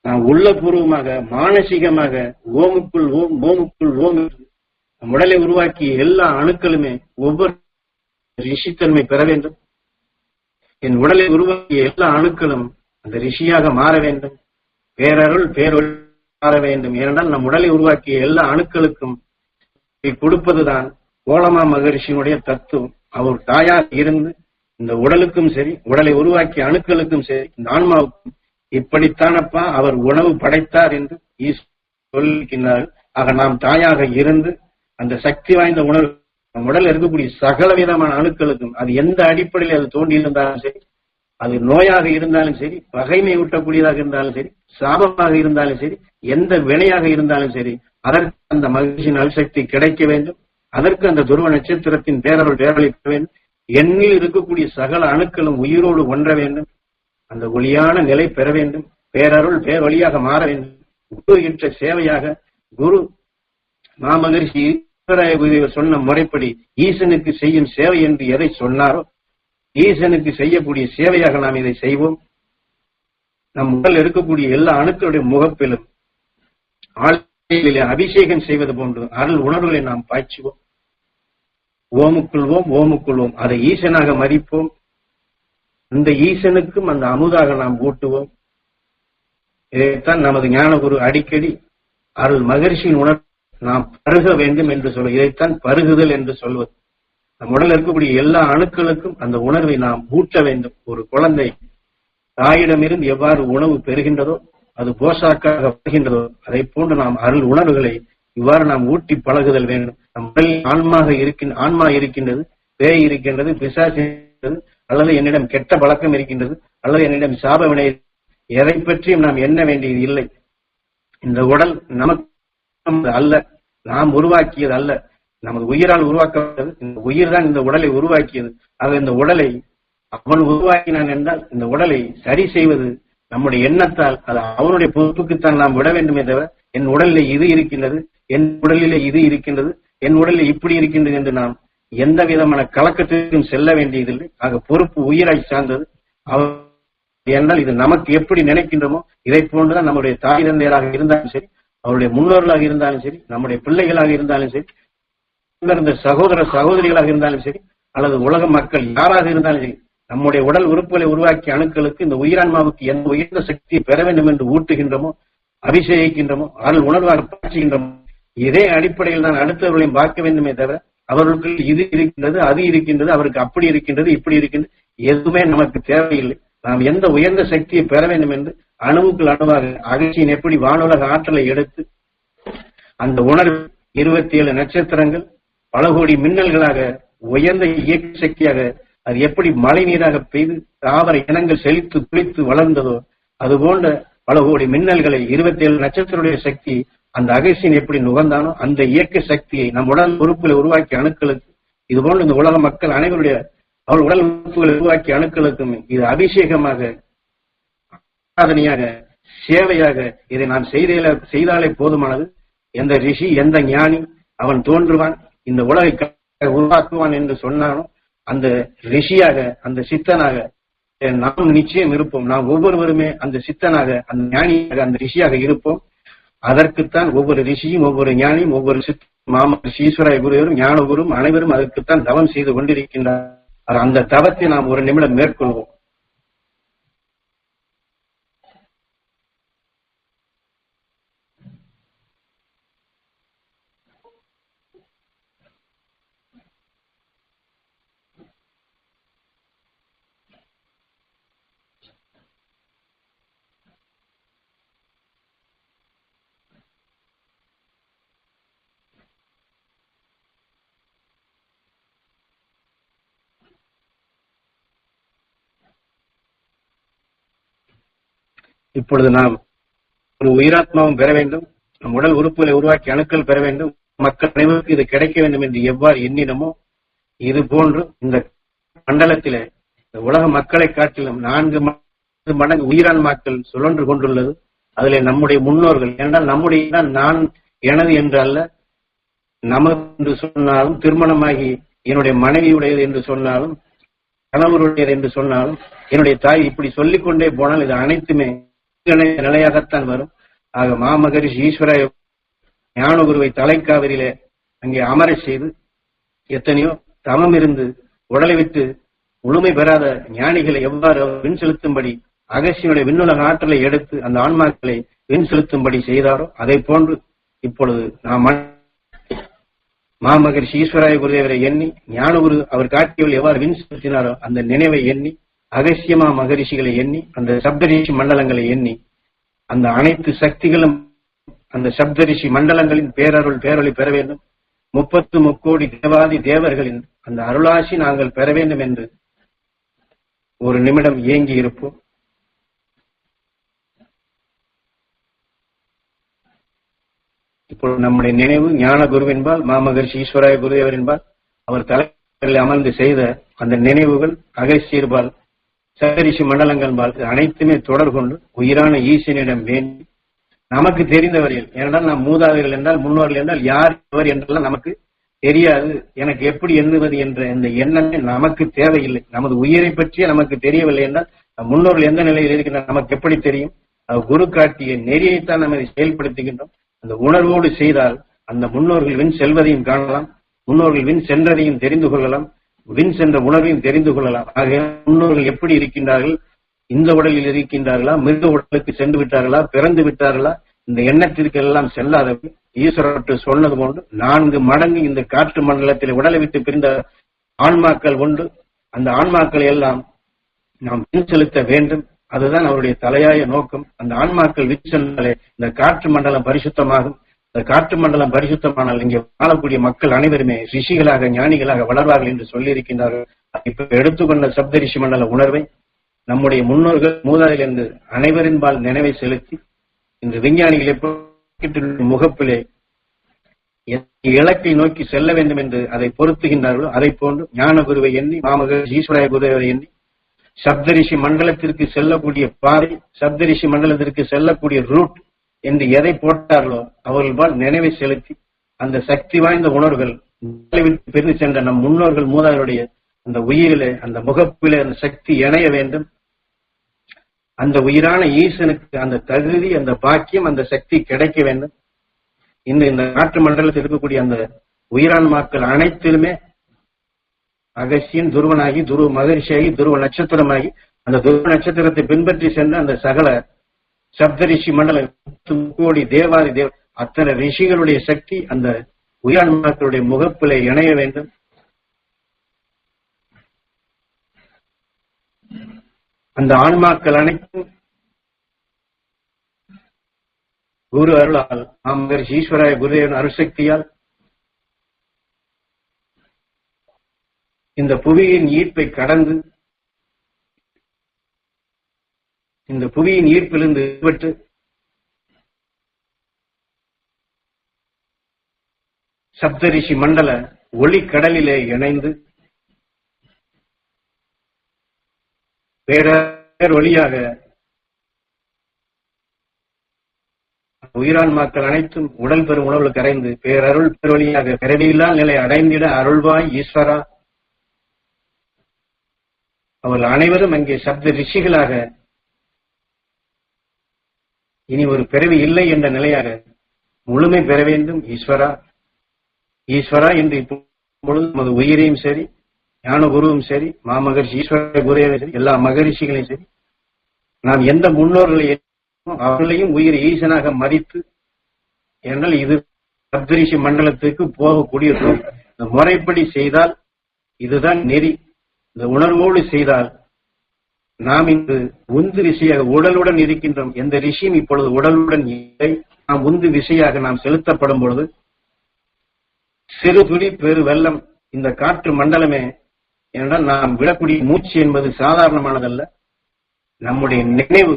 S1: நாம் உள்ளபூர்வமாக மானசீகமாக ஓமுக்குள் ஓம் ஓமுக்குள் ஓம் நம் உடலை உருவாக்கிய எல்லா அணுக்களுமே ஒவ்வொரு ரிஷித்தன்மை பெற வேண்டும். என் உடலை உருவாக்கிய எல்லா அணுக்களும் அந்த ரிஷியாக மாற வேண்டும். பேரருள் பேரொழி மாற வேண்டும். ஏனென்றால் நம் உடலை உருவாக்கிய எல்லா அணுக்களுக்கும் கொடுப்பதுதான் கோலமா மகரிஷியினுடைய தத்துவம். அவர் தாயாக இருந்து இந்த உடலுக்கும் சரி, உடலை உருவாக்கிய அணுக்களுக்கும் சரி, இந்த ஆன்மாவுக்கும் இப்படித்தானப்பா அவர் உணவு படைத்தார் என்று சொல்லியிருக்கிறார்கள். ஆக நாம் தாயாக இருந்து அந்த சக்தி வாய்ந்த உணர்வு நம் உடல் இருக்கக்கூடிய சகல விதமான அணுக்களுக்கும், அது எந்த அடிப்படையில் அது தோன்றியிருந்தாலும் சரி, அது நோயாக இருந்தாலும் சரி, பகைமை ஊட்டக்கூடியதாக இருந்தாலும் சரி, சாபமாக இருந்தாலும் சரி, எந்த வினையாக இருந்தாலும் சரி, அதற்கு அந்த மகிழ்ச்சியின் அல்சக்தி கிடைக்க வேண்டும். அதற்கு அந்த துருவ நட்சத்திரத்தின் பேரருள் பேரளிக்க வேண்டும். எண்ணில் இருக்கக்கூடிய சகல அணுக்களும் உயிரோடு ஒன்ற வேண்டும். அந்த ஒளியான நிலை பெற வேண்டும். பேரருள் பேரொழியாக மாற வேண்டும். குரு என்ற சேவையாக குரு மாமகரிஷி சொன்ன முறைப்படி ஈசனுக்கு செய்யும் சேவை என்று எதை சொன்னாரோ, ஈசனுக்கு செய்யக்கூடிய சேவையாக நாம் இதை செய்வோம். நம் உடல் இருக்கக்கூடிய எல்லா அணுக்களுடைய முகப்பிலும் ஆலயங்களிலே அபிஷேகம் செய்வது போன்று அருள் உணர்வுகளை நாம் பாய்ச்சுவோம். ஓமுக்குள் ஓம் ஓமுக்குள் ஓம், அதை ஈசனாக மதிப்போம். இந்த ஈசனுக்கும் அந்த அமுதாக நாம் ஊட்டுவோம். இதைத்தான் நமது ஞானகுரு அடிக்கடி அருள் மகரிஷியின் உணர்வு நாம் பருக வேண்டும் என்று சொல்வது. இதைத்தான் பருகுதல் என்று சொல்வது. நம் உடல் இருக்கக்கூடிய எல்லா அணுக்களுக்கும் அந்த உணர்வை நாம் ஊட்ட வேண்டும். ஒரு குழந்தை தாயிடமிருந்து எவ்வாறு உணவு பெறுகின்றதோ, அது போஷாக்காக வருகின்றதோ, அதை போன்று நாம் அருள் உணர்வுகளை இவ்வாறு நாம் ஊட்டி பழகுதல் வேண்டும். நம் உடலில் ஆன்மா இருக்கின்றது, பேய் இருக்கின்றது, பிசாசு இருக்கின்றது, அல்லது என்னிடம் கெட்ட பழக்கம் இருக்கின்றது, அல்லது என்னிடம் சாப வினை, எதை பற்றியும் நாம் எண்ண வேண்டியது இல்லை. இந்த உடல் நமக்கு அல்ல, நாம் உருவாக்கியது அல்ல, நமது உயிரால் உருவாக்கப்பட்டது. இந்த உயிர் தான் இந்த உடலை உருவாக்கியது. ஆக இந்த உடலை அவன் உருவாக்கினான் என்றால் இந்த உடலை சரி செய்வது நம்முடைய எண்ணத்தால், அது அவனுடைய பொறுப்புக்குத்தான் நாம் விட வேண்டுமே தவிர, என் உடலில் இது இருக்கின்றது, என் உடலிலே இது இருக்கின்றது, என் உடலில் இப்படி இருக்கின்றது என்று நாம் எந்த விதமான கலக்கத்திற்கும் செல்ல வேண்டியதில்லை. ஆக பொறுப்பு உயிராய் சார்ந்தது. என்றால் இது நமக்கு எப்படி நினைக்கின்றோமோ இதை போன்றுதான் நம்முடைய தாய் தந்தையராக இருந்தாலும் சரி, அவருடைய முன்னோர்களாக இருந்தாலும் சரி, நம்முடைய பிள்ளைகளாக இருந்தாலும் சரி, இந்த சகோதர சகோதரிகளாக இருந்தாலும் சரி, அல்லது உலக மக்கள் யாராக இருந்தாலும் சரி, நம்முடைய உடல் உறுப்புகளை உருவாக்கிய அணுக்களுக்கு இந்த உயிரான்மாவுக்கு எந்த உயர்ந்த சக்தியை பெற வேண்டும் என்று ஊட்டுகின்றோமோ, அபிஷேகிக்கின்றோமோ, அருள் உணர்வாக பாய்ச்சுகின்றோமோ, இதே அடிப்படையில் தான் அடுத்தவர்களையும் பார்க்க வேண்டுமே தவிர அவர்களுக்கு இது இருக்கின்றது, அது இருக்கின்றது, அவருக்கு அப்படி இருக்கின்றது, இப்படி இருக்கின்றது, எதுவுமே நமக்கு தேவையில்லை. நாம் எந்த உயர்ந்த சக்தியை பெற வேண்டும் என்று அணுவுக்குள் அணுவாக அகழ்ச்சியின் எப்படி வானுலக ஆற்றலை எடுத்து அந்த உணர்வு 27 நட்சத்திரங்கள் பல கோடி மின்னல்களாக உயர்ந்த இயக்க சக்தியாக அது எப்படி மழை நீராக பெய்து தாவர இனங்கள் செழித்து குளித்து வளர்ந்ததோ, அதுபோன்ற பல கோடி மின்னல்களை 27 நட்சத்திரடைய சக்தி அந்த அகசியன் எப்படி நுகர்ந்தானோ அந்த இயக்க சக்தியை நம் உடல் உறுப்புகளை உருவாக்கிய அணுக்களுக்கு, இதுபோன்று இந்த உலக மக்கள் அனைவருடைய அவள் உடல் உறுப்புகளை உருவாக்கிய அணுக்களுக்கும் இது அபிஷேகமாக, ஆராதனையாக, சேவையாக இதை நாம் செய்தாலே போதுமானது. எந்த ரிஷி, எந்த ஞானி அவன் தோன்றுவான், இந்த உலகை உருவாக்குவான் என்று சொன்னானோ அந்த ரிஷியாக, அந்த சித்தனாக நாம் நிச்சயம் இருப்போம். நாம் ஒவ்வொருவருமே அந்த சித்தனாக, அந்த ஞானியாக, அந்த ரிஷியாக இருப்போம். அதற்குத்தான் ஒவ்வொரு ரிஷியும், ஒவ்வொரு ஞானியும், ஒவ்வொரு சித்தனும் மாமகரிஷி ஈஸ்வராய குருவரும் ஞானகுரும் அனைவரும் அதற்குத்தான் தவம் செய்து கொண்டிருக்கின்றார். அந்த தவத்தை நாம் ஒரு நிமிடம் மேற்கொள்வோம். இப்பொழுது நாம் ஒரு உயிராத்மாவும் பெற வேண்டும், நம் உடல் உறுப்புகளை உருவாக்கி அணுக்கள் பெற வேண்டும், மக்கள் அனைவருக்கு இது கிடைக்க வேண்டும் என்று எவ்வாறு எண்ணினமோ இது போன்று இந்த மண்டலத்திலே உலக மக்களை காட்டிலும் 4 மடங்கு உயிரான்மாக்கள் சுழன்று கொண்டுள்ளது. அதிலே நம்முடைய முன்னோர்கள், ஏனென்றால் நம்முடைய நான் எனது என்று அல்ல, நமது என்று சொன்னாலும், திருமணமாகி என்னுடைய மனைவியுடையது என்று சொன்னாலும், கணவருடையது என்று சொன்னாலும், என்னுடைய தாய், இப்படி சொல்லிக்கொண்டே போனால் இது அனைத்துமே நிலையாகத்தான் வரும். ஆக மாமகரிஷி ஈஸ்வராய ஞானகுருவை தலைக்காவிரியிலே அங்கே அமர செய்து எத்தனையோ தவம் இருந்து உடலை விட்டு முழுமை பெறாத ஞானிகளை எவ்வாறு விண் செலுத்தும்படி அகசியனுடைய விண்ணுலக ஆற்றலை எடுத்து அந்த ஆன்மாக்களை விண் செலுத்தும்படி செய்தாரோ அதை போன்று இப்பொழுது நாம் மாமகரிஷி ஈஸ்வராய குருதேவரை எண்ணி ஞானகுரு அவர் காட்டியவர்கள் எவ்வாறு விண் செலுத்தினாரோ அந்த நினைவை எண்ணி அகசியமா மகரிஷிகளை எண்ணி அந்த சப்தரிஷி மண்டலங்களை எண்ணி அந்த அனைத்து சக்திகளும் அந்த சப்தரிஷி மண்டலங்களின் பேரொளி பெற வேண்டும். 30 முக்கோடி தேவாதி தேவர்களின் அந்த அருளாசி நாங்கள் பெற வேண்டும் என்று ஒரு நிமிடம் ஏங்கி இருப்போம். இப்பொழுது நம்முடைய நினைவு ஞான குருவென்பால் மாமகரிஷி ஈஸ்வராய குருதேவர் என்பால் அவர் தலைவரில் அமர்ந்து செய்த அந்த நினைவுகள் அகசியர்பால் சப்தரிஷி மண்டலங்கள் அனைத்துமே தொடர் கொண்டு உயிரான ஈசனிடம் வேண்டி நமக்கு தெரிந்தவர்கள், ஏனென்றால் நாம் மூதாதைகள் என்றால் முன்னோர்கள் என்றால் யார் எவர் என்றெல்லாம் நமக்கு தெரியாது. எனக்கு எப்படி எண்ணுவது என்ற இந்த எண்ணமே நமக்கு தேவையில்லை. நமது உயிரை பற்றியே நமக்கு தெரியவில்லை என்றால் முன்னோர்கள் எந்த நிலையில் இருக்கின்றன நமக்கு எப்படி தெரியும்? குரு காட்டிய நெறியைத்தான் நம்ம செயல்படுத்துகின்றோம். அந்த உணர்வோடு செய்தால் அந்த முன்னோர்கள் விண் செல்வதையும் காணலாம், முன்னோர்கள் விண் சென்றதையும் தெரிந்து கொள்ளலாம், விண் சென்ற உணர்வையும் தெரிந்து கொள்ளலாம். ஆக முன்னோர்கள் எப்படி இருக்கின்றார்கள், இந்த உடலில் இருக்கின்றார்களா, மிருக உடலுக்கு சென்று விட்டார்களா, பிறந்து விட்டார்களா, இந்த எண்ணத்திற்கு எல்லாம் செல்லாதவை ஈஸ்வரட்டு சொன்னது போன்று 4 மடங்கு இந்த காற்று மண்டலத்தில் உடலை விட்டு பிரிந்த ஆன்மாக்கள் உண்டு. அந்த ஆன்மாக்களை எல்லாம் நாம் விண் செலுத்த வேண்டும். அதுதான் அவருடைய தலையாய நோக்கம். அந்த ஆன்மாக்கள் விண் சென்றாலே இந்த காற்று மண்டலம் பரிசுத்தமாகும். இந்த காற்று மண்டலம் பரிசுத்தமானால் இங்கே வாழக்கூடிய மக்கள் அனைவருமே ரிஷிகளாக ஞானிகளாக வளர்வார்கள் என்று சொல்லியிருக்கின்றார்கள். இப்ப எடுத்துக்கொண்ட சப்தரிஷி மண்டல உணர்வை நம்முடைய முன்னோர்கள் மூதாதையில் இருந்து அனைவரின்பால் நினைவை செலுத்தி இந்த விஞ்ஞானிகள் எப்படி முகப்பிலே இலக்கை நோக்கி செல்ல வேண்டும் என்று அதை பொருத்துகின்றார்களோ அதை போன்று ஞான குருவை எண்ணி மாமகரிஷி ஈஸ்வராய குருவை எண்ணி சப்தரிஷி மண்டலத்திற்கு செல்லக்கூடிய பாதை, சப்தரிஷி மண்டலத்திற்கு செல்லக்கூடிய ரூட் என்று எதை போட்டார்களோ அவர்களால் நினைவை செலுத்தி அந்த சக்தி வாய்ந்த உணர்வுகள் பிரிந்து சென்ற நம் முன்னோர்கள் மூதாதையருடைய அந்த உயிரிலே அந்த முகப்பிலே அந்த சக்தி இணைய வேண்டும். அந்த உயிரான ஈசனுக்கு அந்த தகுதி, அந்த பாக்கியம், அந்த சக்தி கிடைக்க வேண்டும். இந்த காற்று மண்டலத்தில் இருக்கக்கூடிய அந்த உயிரான்மாக்கள் அனைத்திலுமே அகசியன் துருவனாகி, துருவ மகரிஷியாகி, துருவ நட்சத்திரமாகி அந்த துருவ நட்சத்திரத்தை பின்பற்றி சென்ற அந்த சகல சப்தரிஷி மண்டலம் கோடி தேவாதி தேவ அத்தனை ரிஷிகளுடைய சக்தி அந்த உயிரான்மாக்களுடைய முகப்பிலே இணைய வேண்டும். அந்த ஆன்மாக்கள் அனைத்தும் குரு அருளால் மாமகரிஷி ஈஸ்வராய குருதேவன் அருசக்தியால் இந்த புவியின் ஈர்ப்பை கடந்து இந்த புவியின் ஈர்ப்பிலிருந்து விடுபட்டு சப்தரிஷி மண்டல ஒளி கடலிலே இணைந்து பேர் வழியாக உயிரான்மாக்கள் அனைத்தும் உடல் பெறும் உணர்வு கரைந்து பேரருள் பேர் வழியாக பிறவியில்லா நிலை அடைந்திட அருள்வாய் ஈஸ்வரா. அவர்கள் அனைவரும் அங்கே சப்த ரிஷிகளாக இனி ஒரு பிறவி இல்லை என்ற நிலையாக முழுமை பெற வேண்டும் ஈஸ்வரா. ஈஸ்வரா என்று இப்பொழுது நமது உயிரையும் சரி, ஞான குருவும் சரி, மாமகரிஷி ஈஸ்வர குருவையும் சரி, எல்லா மகரிஷிகளையும் சரி, நாம் எந்த முன்னோர்களை அவர்களையும் உயிர் ஈசனாக மதித்து, என்றால் இது சப்தரிஷி மண்டலத்துக்கு போகக்கூடிய இந்த முறைப்படி செய்தால் இதுதான் நெறி. இந்த உணர்வோடு செய்தால் நாம் இன்று உந்து ரிஷியாக உடலுடன் இருக்கின்றோம். எந்த ரிஷியும் இப்பொழுது உடலுடன் இல்லை. நாம் உந்து விசையாக நாம் செலுத்தப்படும் பொழுது சிறு துளி பெரு வெள்ளம் இந்த காற்று மண்டலமே என்றால் நாம் விடக்கூடிய மூச்சு என்பது சாதாரணமானதல்ல. நம்முடைய நினைவு,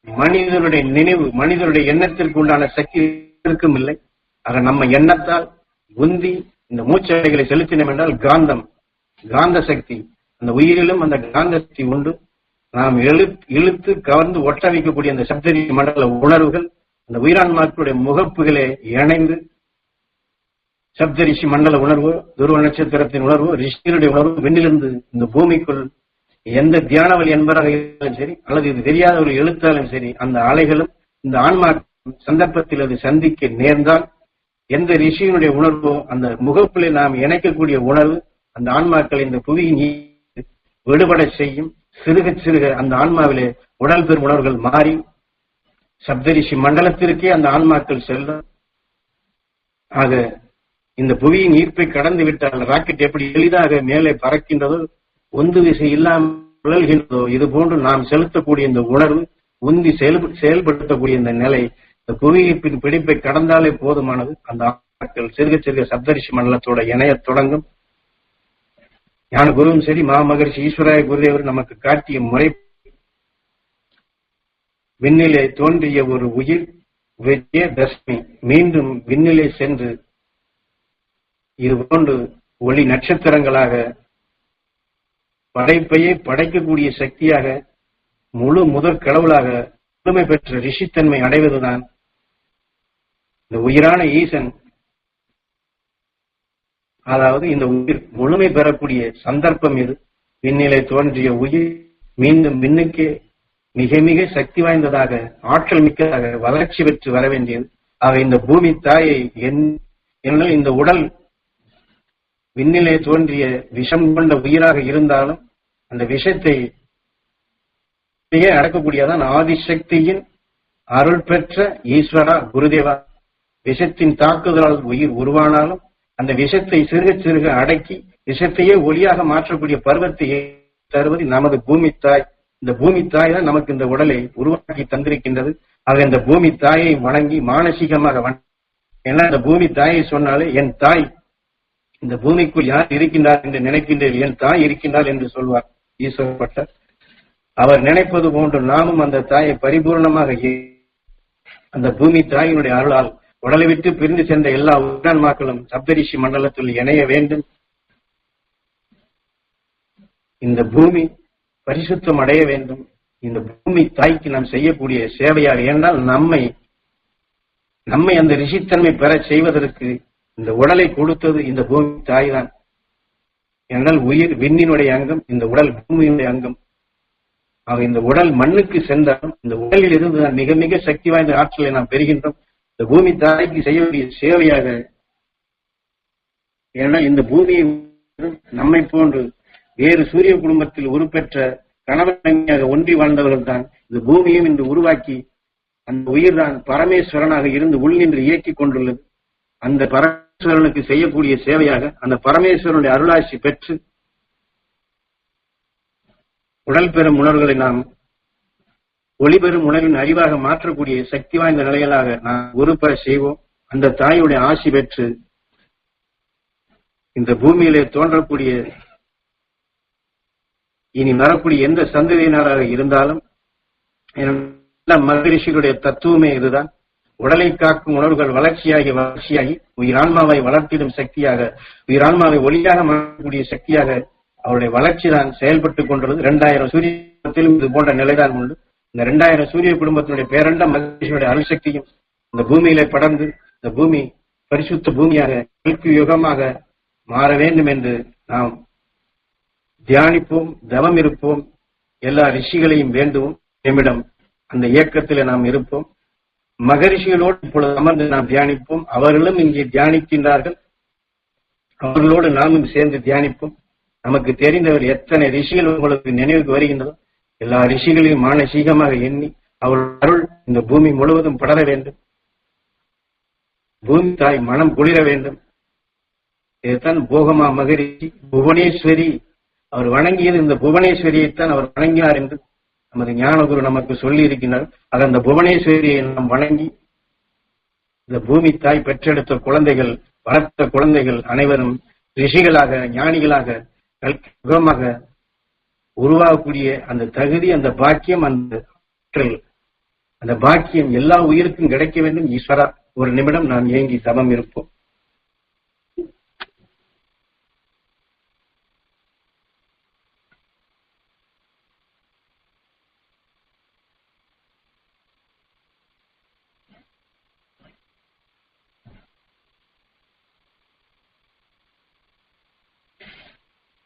S1: மனிதனுடைய நினைவு, மனிதனுடைய எண்ணத்திற்கு உண்டான சக்தி இருக்கும் இல்லை. ஆக நம்ம எண்ணத்தால் உந்தி இந்த மூச்சடைகளை செலுத்தினோம் என்றால் காந்த சக்தி அந்த உயிரிலும் அந்த காந்த சக்தி உண்டு. நாம் இழுத்து கவர்ந்து ஒட்ட வைக்கக்கூடிய அந்த சப்தரிஷி மண்டல உணர்வுகள் அந்த உயிரான்மாக்களுடைய முகப்புகளே இணைந்து சப்தரிஷி மண்டல உணர்வு, துருவ நட்சத்திரத்தின் உணர்வு, ரிஷிகளுடைய உணர்வு விண்ணிலிருந்து இந்த பூமிக்குள் எந்த தியானவழி என்பதாக இருந்தாலும் சரி, அல்லது இது தெரியாத ஒரு எழுத்தாலும் சரி, அந்த அலைகளும் இந்த ஆன்மா சந்தர்ப்பத்தில் அது சந்திக்க நேர்ந்தால் எந்த ரிஷியினுடைய உணர்வோ அந்த முகப்பிலே நாம் இணைக்கக்கூடிய உணர்வு அந்த ஆன்மாக்கள் இந்த புவியின் விடுபட செய்யும். சிறுக சிறுக அந்த ஆன்மாவிலே உடல் பெறும் உணர்வுகள் மாறி சப்தரிஷி மண்டலத்திற்கே அந்த ஆன்மாக்கள் செல்லும். ஆக இந்த புவியின் ஈர்ப்பை கடந்து விட்டால் ராக்கெட் எப்படி எளிதாக மேலே பறக்கின்றதோ, உந்து விசை இல்லாமல் சுழல்கின்றதோ, இது போன்று நாம் செலுத்தக்கூடிய இந்த உணர்வு உந்தி செயல்படுத்தக்கூடிய இந்த நிலை இந்த புவியீர்ப்பின் பிடிப்பை கடந்தாலே போதுமானது. அந்த ஆன்மாக்கள் சிறுக சிறுக சப்தரிஷி மண்டலத்தோட இணைய தொடங்கும். ஞான குருவும் சரி, மாமகரிஷி ஈஸ்வராய குருதேவர் நமக்கு காட்டிய முறை, விண்ணிலே தோன்றிய ஒரு உயிர் விஜயதசமி மீண்டும் விண்ணிலே சென்று இது போன்று ஒளி நட்சத்திரங்களாக படைப்பையே படைக்கக்கூடிய சக்தியாக முழு முதற் கடவுளாக முழுமை பெற்ற ரிஷித்தன்மை அடைவதுதான் இந்த உயிரான ஈசன். அதாவது இந்த உயிர் முழுமை பெறக்கூடிய சந்தர்ப்பம் இது. விண்ணிலே தோன்றிய உயிர் மீண்டும் விண்ணுக்கே மிக மிக சக்தி வாய்ந்ததாக, ஆற்றல் மிக்கதாக வளர்ச்சி பெற்று வர வேண்டியது. ஆக இந்த பூமி தாயை என்னால் இந்த உடல் விண்ணிலே தோன்றிய விஷம் கொண்ட உயிராக இருந்தாலும் அந்த விஷத்தை அடக்கக்கூடியதான் ஆதிசக்தியின் அருள் பெற்ற ஈஸ்வரா குருதேவா. விஷத்தின் தாக்குதலால் உயிர் உருவானாலும் அந்த விஷத்தை சிறுக சிறுக அடக்கி விஷத்தையே ஒளியாக மாற்றக்கூடிய பருவத்தை தருவது நமது பூமி தாய். இந்த பூமி தாய் தான் நமக்கு இந்த உடலை உருவாக்கி தந்திருக்கின்றது. ஆக இந்த பூமி தாயை வணங்கி மானசீகமாக ஏன்னா இந்த பூமி தாயை சொன்னாலே என் தாய், இந்த பூமிக்குள் யார் இருக்கின்றார் என்று நினைக்கின்றேன், என் தாய் இருக்கின்றார் என்று சொல்வார் ஈஸ்வரப்பட்டர். அவர் நினைப்பது போன்று நாமும் அந்த தாயை பரிபூர்ணமாக அந்த பூமி தாயினுடைய அருளால் உடலை விட்டு பிரிந்து சென்ற எல்லா உயிரான்மாக்களும் சப்தரிஷி மண்டலத்தில் இணைய வேண்டும். இந்த பூமி பரிசுத்தம் அடைய வேண்டும். இந்த பூமி தாய்க்கு நாம் செய்யக்கூடிய சேவையாக, ஏனால் நம்மை அந்த ரிஷித்தன்மை பெற செய்வதற்கு இந்த உடலை கொடுத்தது இந்த பூமி தாய் தான். என்றால் உயிர் விண்ணினுடைய அங்கம், இந்த உடல் பூமியினுடைய அங்கம். ஆக இந்த உடல் மண்ணுக்கு சென்றாலும் இந்த உடலில் இருந்து மிக மிக சக்தி வாய்ந்த ஆற்றலை நாம் பெறுகின்றோம். இந்த பூமி தாய்க்கு செய்யக்கூடிய சேவையாக, ஏனால் இந்த பூமியை நம்மை போன்று வேறு சூரிய குடும்பத்தில் உருப்பெற்ற கணவனாக ஒன்றி வாழ்ந்தவர்கள் தான் இந்த பூமியும் இன்று உருவாக்கி அந்த உயிர் தான் பரமேஸ்வரனாக இருந்து உள் நின்று இயக்கிக் கொண்டுள்ளது. அந்த பரமேஸ்வரனுக்கு செய்யக்கூடிய சேவையாக அந்த பரமேஸ்வரனுடைய அருளாட்சி பெற்று உடல் பெறும் உணர்வுகளை நாம் ஒளிபெறும் உணர்வின் அறிவாக மாற்றக்கூடிய சக்தி வாய்ந்த நிலைகளாக நாம் உருப்பெற செய்வோம். அந்த தாயுடைய ஆசி பெற்று இந்த பூமியிலே தோன்றக்கூடிய இனி வரக்கூடிய எந்த சந்ததியினராக இருந்தாலும் மகரிஷிகளுடைய தத்துவமே இதுதான். உடலை காக்கும் உணர்வுகள் வளர்ச்சியாகி உயிரான்மாவை வளர்த்திடும் சக்தியாக, உயிரான்மாவை ஒளியாக மாற்றக்கூடிய சக்தியாக அவருடைய வளர்ச்சி தான் செயல்பட்டுக் கொண்டுள்ளது. 2000 சூரிய குடும்பத்திலும் இது போன்ற நிலைதான் உண்டு. இந்த 2000 சூரிய குடும்பத்தினுடைய பேரண்ட மகரிஷியுடைய அருள்சக்தியும் இந்த பூமியிலே படர்ந்து இந்த பூமி பரிசுத்த பூமியாக யுகமாக மாற வேண்டும் என்று நாம் தியானிப்போம், தவம் இருப்போம், எல்லா ரிஷிகளையும் வேண்டுவோம். நம்மிடம் அந்த இயக்கத்தில் நாம் இருப்போம். மகரிஷிகளோடு இப்பொழுது அமர்ந்து நாம் தியானிப்போம். அவர்களும் இங்கே தியானிக்கின்றார்கள். அவர்களோடு நாமும் சேர்ந்து தியானிப்போம். நமக்கு தெரிந்தவர் எத்தனை ரிஷிகள் உங்களுக்கு நினைவுக்கு வருகின்றதோ எல்லா ரிஷிகளையும் மானசீகமாக எண்ணி அவர் அருள் இந்த பூமி முழுவதும் படர வேண்டும். பூமி தாய் மனம் குளிர வேண்டும். இதுதான் போகமா மகரிஷி புவனேஸ்வரி அவர் வணங்கியது இந்த புவனேஸ்வரியைத்தான் அவர் வணங்கினார் என்று நமது ஞானகுரு நமக்கு சொல்லி இருக்கின்றார். அது அந்த புவனேஸ்வரியை நாம் வணங்கி இந்த பூமி தாய் பெற்றெடுத்த குழந்தைகள் வளர்த்த குழந்தைகள் அனைவரும் ரிஷிகளாக ஞானிகளாக கல்கமாக உருவாகக்கூடிய அந்த தகுதி அந்த பாக்கியம் அந்த பாக்கியம் எல்லா உயிருக்கும் கிடைக்க வேண்டும். ஈஸ்வரா ஒரு நிமிடம் நாம் ஏங்கி தவம் இருப்போம்.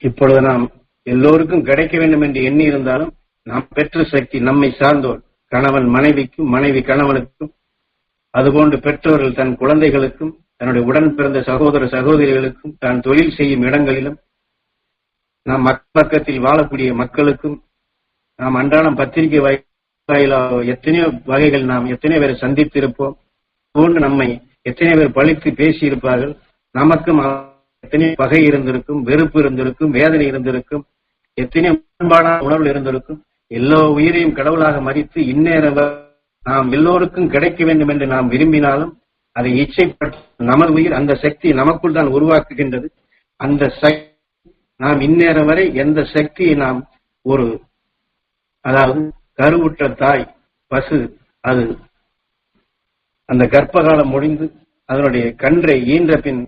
S1: இப்பொழுது நாம் எல்லோருக்கும் கிடைக்க வேண்டும் என்று எண்ணி இருந்தாலும் நாம் பெற்ற சக்தி நம்மை சார்ந்தோர் கணவன் மனைவிக்கும் மனைவி கணவனுக்கும் அதுபோன்று பெற்றோர்கள் தன் குழந்தைகளுக்கும் தன்னுடைய உடன் பிறந்த சகோதர சகோதரிகளுக்கும் தான் தொழில் செய்யும் இடங்களிலும் நாம் பக்கத்தில் வாழக்கூடிய மக்களுக்கும் நாம் அன்றாடம் பத்திரிகை வாயிலாக எத்தனையோ வகைகள் நாம் எத்தனை பேரை சந்தித்திருப்போம். போன்று நம்மை எத்தனை பேர் பழித்து பேசியிருப்பார்கள். நமக்கும் எத்தனையோ பகை இருந்திருக்கும், வெறுப்பு இருந்திருக்கும், வேதனை இருந்திருக்கும், எத்தனையோ முரண்பாடான உணர்வு இருந்திருக்கும். எல்லா உயிரையும் கடவுளாக மதித்து இந்நேரம் நாம் எல்லோருக்கும் கிடைக்க வேண்டும் என்று நாம் விரும்பினாலும் அதை இச்சைப்பட்டு நமது உயிர் அந்த சக்தி நமக்குள் தான் உருவாக்குகின்றது. அந்த சக்தி நாம் இந்நேரம் வரை எந்த சக்தியை நாம் அதாவது கருவுற்ற தாய் பசு அது அந்த கர்ப்பகாலம் முடிந்து அதனுடைய கன்றை ஈன்ற பின்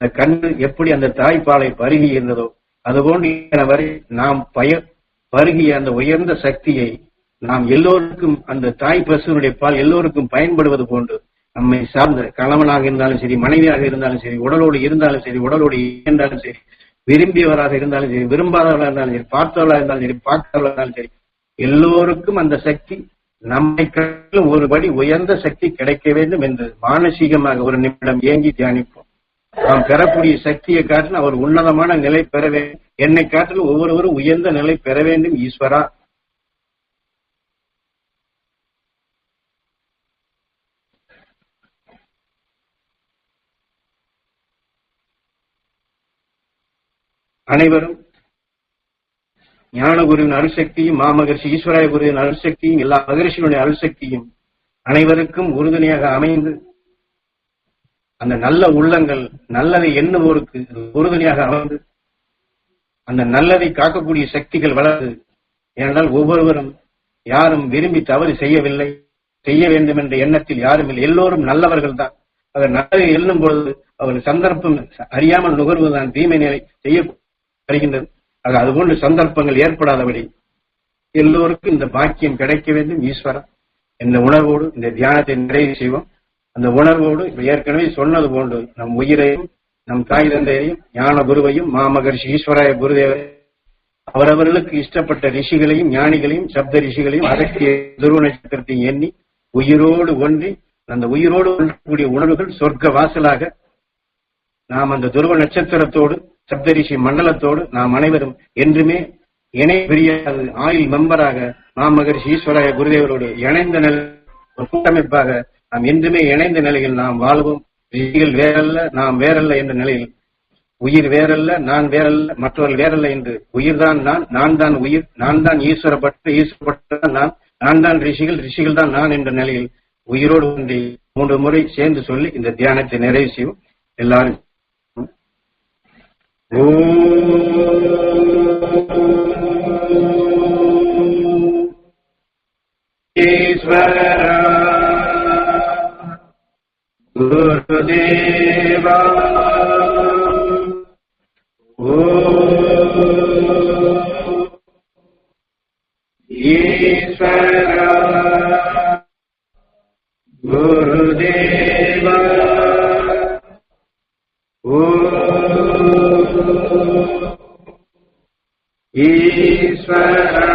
S1: அந்த கன்று எப்படி அந்த தாய்ப்பாலை பருகி இருந்ததோ அதுபோன்று வரை நாம் பருகிய அந்த உயர்ந்த சக்தியை நாம் எல்லோருக்கும் அந்த தாய் பசுனுடைய பால் எல்லோருக்கும் பயன்படுவது போன்று நம்மை சார்ந்த கணவனாக இருந்தாலும் சரி, மனைவியாக இருந்தாலும் சரி, உடலோடு இருந்தாலும் சரி, உடலோடு இருந்தாலும் சரி, விரும்பியவராக இருந்தாலும் சரி, விரும்பாதவராக இருந்தாலும் சரி, பார்த்தவர்களாக இருந்தாலும் சரி, பார்க்காதவர்களாக இருந்தாலும் சரி, எல்லோருக்கும் அந்த சக்தி நம்மை ஒருபடி உயர்ந்த சக்தி கிடைக்க வேண்டும் என்று மானசீகமாக ஒரு நிமிடம் ஏங்கி தியானிப்போம். நாம் பெறக்கூடிய சக்தியை காட்டில் அவர் உன்னதமான நிலை பெற வேண்டும். என்னை காட்டில் ஒவ்வொருவரும் உயர்ந்த நிலை பெற வேண்டும். ஈஸ்வரா அனைவரும் ஞானகுருவின் அருள்சக்தியும் மாமகர்ஷி ஈஸ்வராய குருவின் அருள்சக்தியும் எல்லா மகர்ஷியுடைய அருள்சக்தியும் அனைவருக்கும் உறுதுணையாக அமைந்து அந்த நல்ல உள்ளங்கள் நல்லதை எண்ணுவோருக்கு உறுதுணையாக அமைந்து அந்த நல்லதை காக்கக்கூடிய சக்திகள் வளர்ந்து. ஏனென்றால் ஒவ்வொருவரும் யாரும் விரும்பி தவறு செய்யவில்லை, செய்ய வேண்டும் என்ற எண்ணத்தில் யாரும் இல்லை. எல்லோரும் நல்லவர்கள் தான். அவர் நல்லதை எண்ணும் பொழுது அவர் சந்தர்ப்பம் அறியாமல் நுகர்வுதான் தீமை நிலை செய்யப்படுகின்றது. அதுபோன்ற சந்தர்ப்பங்கள் ஏற்படாதபடி எல்லோருக்கும் இந்த பாக்கியம் கிடைக்க வேண்டும். ஈஸ்வரா என்ற உணர்வோடு இந்த தியானத்தை நிறைவு செய்வோம். அந்த உணர்வோடு ஏற்கனவே சொன்னது போன்று நம் உயிரையும் நம் தாய் தந்தையையும் ஞான குருவையும் மாமகர்ஷி ஈஸ்வராய குருதேவரை அவரவர்களுக்கு இஷ்டப்பட்ட ரிஷிகளையும் ஞானிகளையும் சப்த ரிஷிகளையும் அகத்திய துருவ நட்சத்திரத்தையும் எண்ணி உயிரோடு ஒன்றி அந்த உயிரோடு ஒன்றக்கூடிய உணர்வுகள் சொர்க்க வாசலாக நாம் அந்த துருவ நட்சத்திரத்தோடு சப்தரிஷி மண்டலத்தோடு நாம் அனைவரும் என்றுமே இணை பிரியாது ஆயுள் மெம்பராக மாமகர்ஷி ஈஸ்வராய குருதேவரோடு இணைந்த நிலை கூட்டமைப்பாக நாம் என்றுமே இணைந்த நிலையில் நாம் வாழ்வோம். ரிஷிகள் வேறல்ல, நாம் வேறல்ல என்ற நிலையில் உயிர் வேறல்ல, நான் வேறல்ல, மற்றவர்கள் வேறல்ல என்று உயிர்தான் நான் தான் உயிர், நான் தான் ஈஸ்வரப்பட்ட நான் தான் ரிஷிகள், ரிஷிகள் தான் நான் என்ற நிலையில் உயிரோடு ஒன்றி 3 முறை சேர்ந்து சொல்லி இந்த தியானத்தை நிறைவு செய்வோம். எல்லாரும் ஈஸ்வரா குருதேவா ஈஸ்வரா குருதேவா ஈஸ்வரா